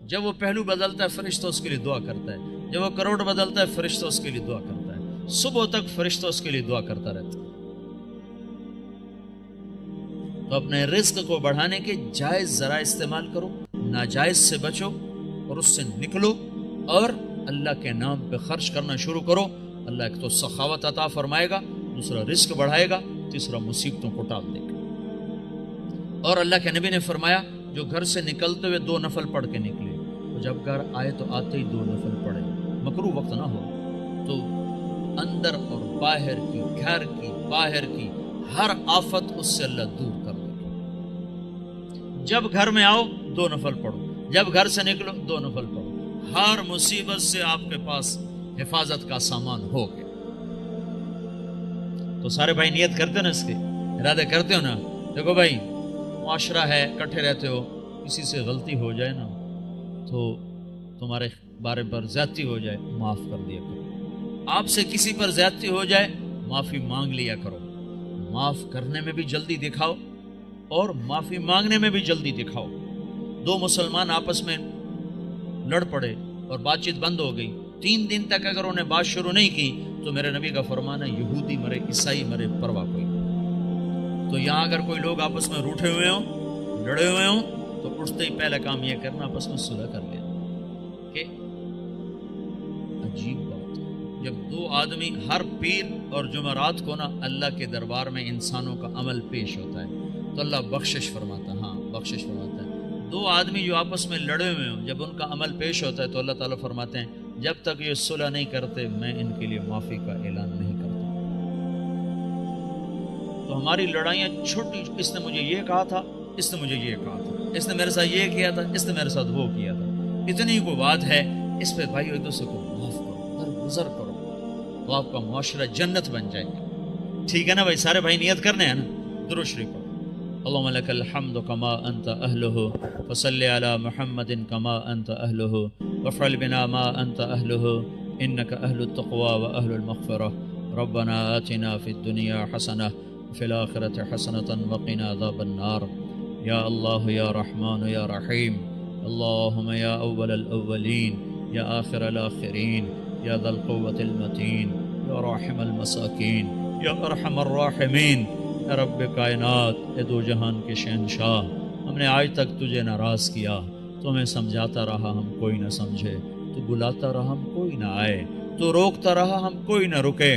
Speaker 1: جب وہ پہلو بدلتا ہے فرشتہ اس کے لیے دعا کرتا ہے، جب وہ کروٹ بدلتا ہے فرشتہ اس کے لیے دعا کرتا ہے، صبح تک فرشتہ اس کے لیے دعا کرتا رہتا ہے۔ تو اپنے رزق کو بڑھانے کے جائز ذرائع استعمال کرو، ناجائز سے بچو اور اس سے نکلو، اور اللہ کے نام پہ خرچ کرنا شروع کرو۔ اللہ ایک تو سخاوت عطا فرمائے گا، دوسرا رزق بڑھائے گا، تیسرا مصیبتوں کو ٹال دے گا۔ اور اللہ کے نبی نے فرمایا جو گھر سے نکلتے ہوئے 2 نفل پڑھ کے نکلے، تو جب گھر آئے تو آتے ہی 2 نفل پڑھے، مکروہ وقت نہ ہو، تو اندر اور باہر کی، گھر کی، باہر کی ہر آفت اس سے اللہ دور کر دے گا۔ جب گھر میں آؤ 2 نفل پڑھو، جب گھر سے نکلو 2 نفل پڑھو، ہر مصیبت سے آپ کے پاس حفاظت کا سامان ہو گیا۔ تو سارے بھائی نیت کرتے ہو نا، اس کے ارادے کرتے ہو نا؟ دیکھو بھائی معاشرہ ہے، کٹھے رہتے ہو، کسی سے غلطی ہو جائے نا تو تمہارے بارے پر زیادتی ہو جائے، معاف کر دیا کرو۔ آپ سے کسی پر زیادتی ہو جائے معافی مانگ لیا کرو، معاف کرنے میں بھی جلدی دکھاؤ اور معافی مانگنے میں بھی جلدی دکھاؤ۔ 2 مسلمان آپس میں لڑ پڑے اور بات چیت بند ہو گئی، 3 دن تک اگر انہیں بات شروع نہیں کی تو میرے نبی کا فرمان ہے یہودی مرے عیسائی مرے پرواہ کوئی. تو یہاں اگر کوئی لوگ آپس میں روٹھے ہوئے ہوں لڑے ہوئے ہوں تو اٹھتے ہی پہلا کام یہ کرنا آپس میں صلح کر لینا. کہ عجیب بات ہے جب 2 آدمی ہر پیر اور جمعرات کو نا اللہ کے دربار میں انسانوں کا عمل پیش ہوتا ہے تو اللہ بخشش فرماتا ہے. ہاں بخشش فرماتا ہے. 2 آدمی جو آپس میں لڑے ہوئے ہوں جب ان کا عمل پیش ہوتا ہے تو اللہ تعالیٰ فرماتے ہیں جب تک یہ صلح نہیں کرتے میں ان کے لیے معافی کا اعلان نہیں کرتا. تو ہماری لڑائیاں چھوٹی، اس نے مجھے یہ کہا تھا، اس نے مجھے یہ کہا تھا، اس نے میرے ساتھ یہ کیا تھا، اس نے میرے ساتھ وہ کیا تھا، اتنی کو بات ہے، اس پہ بھائی ایک دوسرے کو معاف کرو، درگزر کرو تو آپ کا معاشرہ جنت بن جائے گا. ٹھیک ہے نا بھائی؟ سارے بھائی نیت کرنے ہیں نا؟ درود شریف پڑھو. اللهم لك الحمد كما أنت أهله فصل على محمد كما أنت أهله وافعل بنا ما أنت أهله إنك أهل التقوى وأهل المغفرة. ربنا آتنا في الدنيا حسنة وفي الآخرة حسنة وقنا عذاب النار. يا الله يا رحمن يا رحيم. اللهم يا أول الأولين يا آخر الآخرين يا ذا القوة المتين يا راحم المساكين يا أرحم الراحمين. اے رب کائنات، اے دو جہان کے شہنشاہ، ہم نے آج تک تجھے ناراض کیا، تو ہمیں سمجھاتا رہا ہم کوئی نہ سمجھے، تو بلاتا رہا ہم کوئی نہ آئے، تو روکتا رہا ہم کوئی نہ رکے.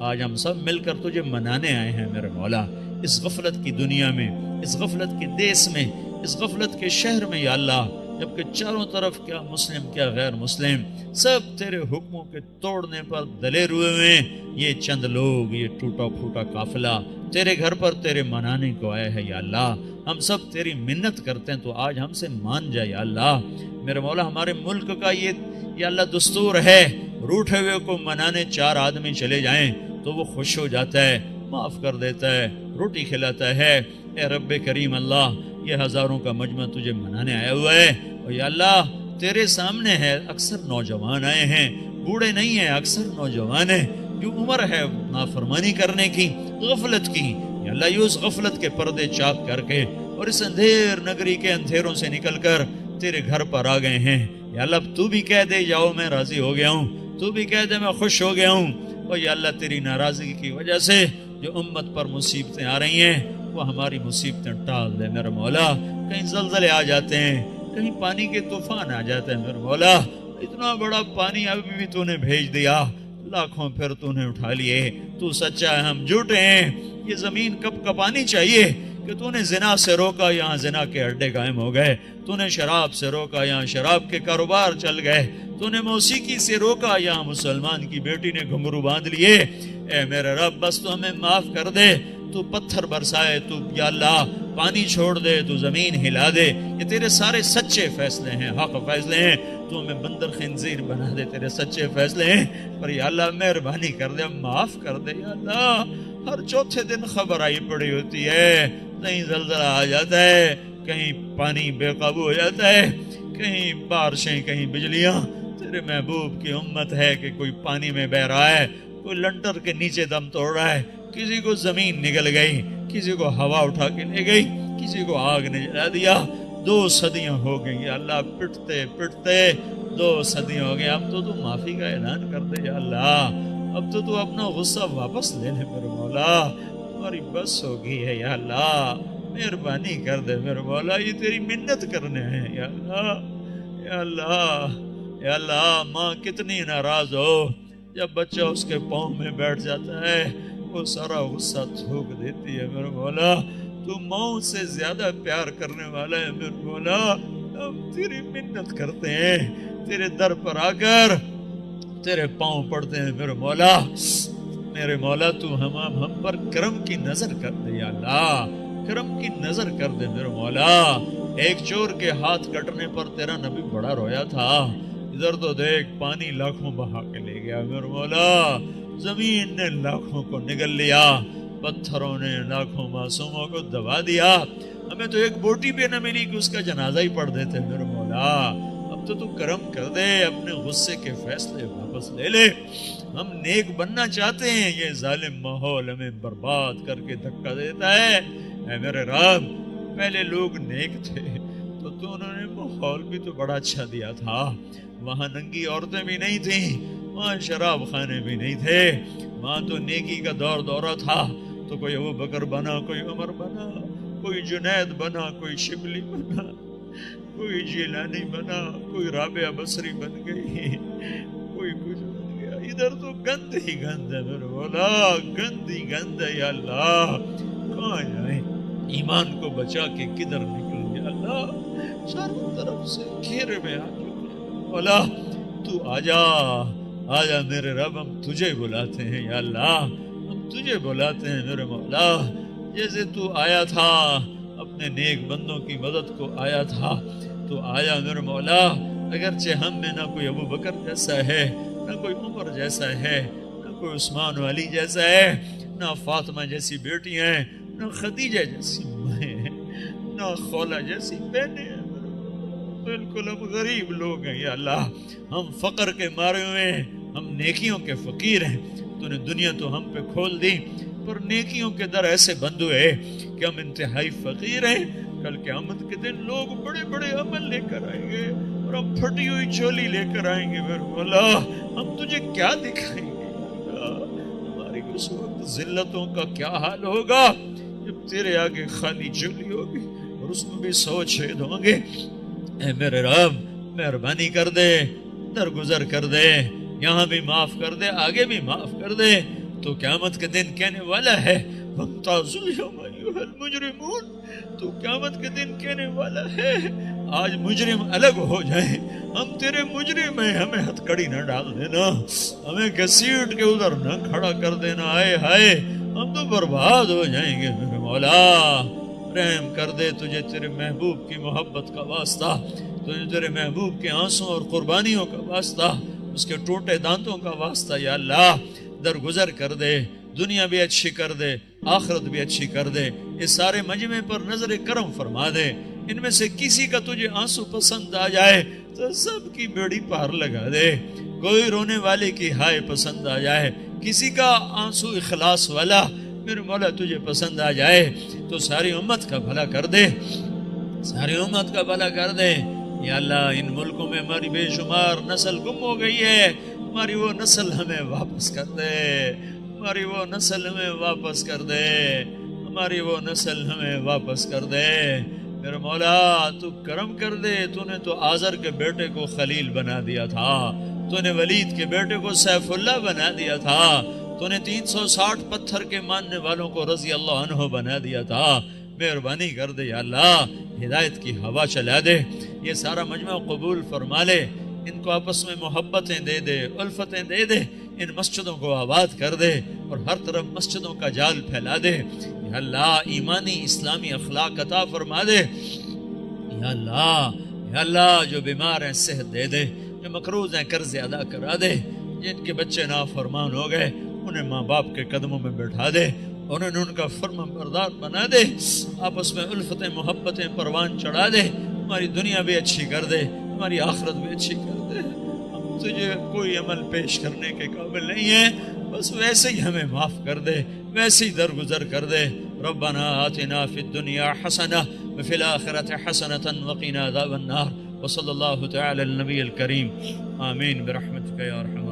Speaker 1: آج ہم سب مل کر تجھے منانے آئے ہیں میرے مولا، اس غفلت کی دنیا میں، اس غفلت کے دیس میں، اس غفلت کے شہر میں یا اللہ، جبکہ چاروں طرف کیا مسلم کیا غیر مسلم سب تیرے حکموں کے توڑنے پر دلیر ہوئے ہیں. یہ چند لوگ، یہ ٹوٹا پھوٹا قافلہ تیرے گھر پر تیرے منانے کو آئے ہیں یا اللہ. ہم سب تیری منت کرتے ہیں تو آج ہم سے مان جا یا اللہ. میرے مولا ہمارے ملک کا یہ یا اللہ دستور ہے، روٹھے ہوئے کو منانے 4 آدمی چلے جائیں تو وہ خوش ہو جاتا ہے، معاف کر دیتا ہے، روٹی کھلاتا ہے. اے رب کریم اللہ، یہ ہزاروں کا مجمع تجھے منانے آیا ہوا ہے، اور یا اللہ تیرے سامنے ہے، اکثر نوجوان آئے ہیں، بوڑھے نہیں ہیں، اکثر نوجوان ہیں، جو عمر ہے نافرمانی کرنے کی، غفلت کی. یا اللہ یہ اس غفلت کے پردے چاک کر کے اور اس اندھیر نگری کے اندھیروں سے نکل کر تیرے گھر پر آ گئے ہیں. یا اللہ اب تو بھی کہہ دے جاؤ میں راضی ہو گیا ہوں، تو بھی کہہ دے میں خوش ہو گیا ہوں. اور یا اللہ تیری ناراضگی کی وجہ سے جو امت پر مصیبتیں آ رہی ہیں وہ ہماری مصیبتیں ٹال دے میرے مولا. کہیں زلزلے آ جاتے ہیں، کہیں پانی کے طوفان آ جاتے ہیں میرے مولا. اتنا بڑا پانی ابھی بھی تو نے بھیج دیا، لاکھوں پھر تو نے اٹھا لیے. تو سچا ہے، ہم جھوٹے ہیں. یہ زمین کب کپانی چاہیے کہ تو نے زنا سے روکا، یہاں زنا کے اڈے قائم ہو گئے. تو نے شراب سے روکا، یہاں شراب کے کاروبار چل گئے. تو نے موسیقی سے روکا، یہاں مسلمان کی بیٹی نے گھنگرو باندھ لیے. اے میرے رب بس تو ہمیں معاف کر دے. تو پتھر برسائے، تو یا اللہ پانی چھوڑ دے، تو زمین ہلا دے. یہ تیرے سارے سچے فیصلے ہیں، حق فیصلے ہیں. تو ہمیں بندر خنزیر بنا دے، تیرے سچے فیصلے ہیں. پر یا اللہ مہربانی کر دے، معاف کر دے یا اللہ. ہر چوتھے دن خبر آئی پڑی ہوتی ہے، کہیں زلزلہ آ جاتا ہے، کہیں پانی بے قابو ہو جاتا ہے، کہیں بارشیں، کہیں بجلیاں. تیرے محبوب کی امت ہے کہ کوئی پانی میں بہ رہا ہے، کوئی لنٹر کے نیچے دم توڑ رہا ہے، کسی کو زمین نگل گئی، کسی کو ہوا اٹھا کے لے گئی، کسی کو آگ نے جلا دیا. 2 صدیاں ہو گئی یا اللہ، پٹتے پٹتے 2 صدیاں ہو گئی. اب تو معافی کا اعلان کر دے یا اللہ. اب تو اپنا غصہ واپس لے لے میرے مولا. ہماری بس ہو گئی ہے یا اللہ، مہربانی کر دے میرے مولا. یہ تیری منت کرنے ہیں یا اللہ. یا اللہ یا اللہ، ماں کتنی ناراض ہو جب بچہ اس کے پاؤں میں بیٹھ جاتا ہے، وہ سارا غصہ تھوک دیتی ہے میرے مولا. تو ماں سے زیادہ پیار کرنے والا ہے میرے مولا. ہم تیری منت کرتے ہیں، تیرے در پر آ کر تیرے پاؤں پڑتے ہیں میرے مولا. میرے مولا تو ہم پر کرم کی نظر کر دے یا اللہ، کرم کی نظر کر دے میرے مولا. ایک چور کے ہاتھ کٹنے پر تیرا نبی بڑا رویا تھا. ادھر تو دیکھ، پانی لاکھوں بہا کے لے گیا میرے مولا. زمین نے لاکھوں کو نگل لیا، پتھروں نے لاکھوں معصوموں کو دبا دیا. ہمیں تو ایک بوٹی بھی نہ ملی کہ اس کا جنازہ ہی پڑھ دیتے میرے مولا. اب تو کرم کر دے، اپنے غصے کے فیصلے واپس لے لے. ہم نیک بننا چاہتے ہیں، یہ ظالم ماحول ہمیں برباد کر کے دھکا دیتا ہے. اے میرے رب، پہلے لوگ نیک تھے، تو انہوں نے ماحول بھی تو بڑا اچھا دیا تھا. وہاں ننگی عورتیں بھی نہیں تھیں, وہاں شراب خانے بھی نہیں تھے, وہاں تو نیکی کا دور دورہ تھا. تو کوئی ابو بکر بنا, کوئی عمر بنا, کوئی جنید بنا, کوئی شبلی بنا, کوئی جیلانی بنا, کوئی رابعہ بصری بن گئی, کوئی کچھ بن گیا. ادھر تو گند ہی گند ہے میرے مولا, گند ہی گند ہے. یا اللہ کہاں جائیں, ایمان کو بچا کے کدھر نکل گیا. اللہ چاروں طرف سے گھیرے میں آ چکے ہیں. مولا تو آجا, آجا میرے رب, ہم تجھے بلاتے ہیں. یا اللہ ہم تجھے بلاتے ہیں میرے مولا. جیسے تو آیا تھا اپنے نیک بندوں کی مدد کو آیا تھا, تو آیا میرے مولا. اگرچہ ہم میں نہ کوئی ابو بکر جیسا ہے, نہ کوئی عمر جیسا ہے, نہ کوئی عثمان والی جیسا ہے, نہ فاطمہ جیسی بیٹی ہیں, نہ خدیجہ جیسی مائیں ہیں, نہ خولہ جیسی بہنیں ہیں. بالکل ہم غریب لوگ ہیں. یا اللہ ہم فقر کے مارے ہوئے ہیں, ہم نیکیوں کے فقیر ہیں. تو نے دنیا تو ہم پہ کھول دی, پر نیکیوں کے در ایسے بند ہوئے کہ ہم انتہائی فقیر ہیں. کل قیامت کے دن لوگ بڑے بڑے عمل لے کر آئیں گے اور ہم پھٹی ہوئی چولی لے کر آئیں گے. میرے مولا ہم تجھے کیا دکھائیں گے؟ ہماری اس وقت ذلتوں کا کیا حال ہوگا جب تیرے آگے خالی چولی ہوگی اور اس میں بھی 100 چھید ہوں گے. اے میرے رب مہربانی کر دے, درگزر کر دے, یہاں بھی معاف کر دے, آگے بھی معاف کر دے. تو قیامت کے دن کہنے والا ہے وَامْتَازُوا الْيَوْمَ أَيُّهَا الْمُجْرِمُونَ. تو قیامت کے دن کہنے والا ہے آج مجرم الگ ہو جائیں, ہم تیرے مجرم ہیں, ہمیں ہتھکڑی نہ ڈال دینا, ہمیں گھسیٹ کے ادھر نہ کھڑا کر دینا. آئے ہائے ہم تو برباد ہو جائیں گے. میرے مولا رحم کر دے, تجھے تیرے محبوب کی محبت کا واسطہ, تجھے تیرے محبوب کے آنسوں اور قربانیوں کا واسطہ, اس کے ٹوٹے دانتوں کا واسطہ. یا اللہ درگزر کر دے, دنیا بھی اچھی کر دے, آخرت بھی اچھی کر دے. اس سارے مجمع پر نظر کرم فرما دے. ان میں سے کسی کا تجھے آنسو پسند آ جائے تو سب کی بیڑی پار لگا دے. کوئی رونے والے کی ہائے پسند آ جائے, کسی کا آنسو اخلاص والا میرے مولا تجھے پسند آ جائے تو ساری امت کا بھلا کر دے, ساری امت کا بھلا کر دے. یا اللہ ان ملکوں میں ہماری بے شمار نسل گم ہو گئی ہے, ہماری وہ نسل ہمیں واپس کر دے, ہماری وہ نسل ہمیں واپس کر دے, ہماری وہ نسل ہمیں واپس کر دے. میرے مولا تو کرم کر دے. تو نے تو آزر کے بیٹے کو خلیل بنا دیا تھا, تو نے ولید کے بیٹے کو سیف اللہ بنا دیا تھا, تو نے 360 پتھر کے ماننے والوں کو رضی اللہ عنہ بنا دیا تھا. مہربانی کر دے. یا اللہ ہدایت کی ہوا چلا دے, یہ سارا مجمع قبول فرما لے, ان کو آپس میں محبتیں دے دے, الفتیں دے دے, ان مسجدوں کو آباد کر دے اور ہر طرف مسجدوں کا جال پھیلا دے. یا اللہ ایمانی اسلامی اخلاق عطا فرما دے. یا اللہ جو بیمار ہیں صحت دے دے, جو مقروض ہیں قرض ادا کرا دے, جن کے بچے نافرمان ہو گئے انہیں ماں باپ کے قدموں میں بٹھا دے, انہوں نے ان کا فرما بردار بنا دے, آپس میں الفتیں محبتیں پروان چڑھا دے. ہماری دنیا بھی اچھی کر دے, ہماری آخرت بھی اچھی کر دے. ہم تجھے کوئی عمل پیش کرنے کے قابل نہیں ہیں, بس ویسے ہی ہمیں معاف کر دے, ویسے ہی درگزر کر دے. ربنا آتنا فی الدنیا حسنہ وفی الآخرۃ حسنۃ وقنا عذاب النار. وصلی اللہ تعالی علی النبی الکریم. آمین برحمتک یا ارحم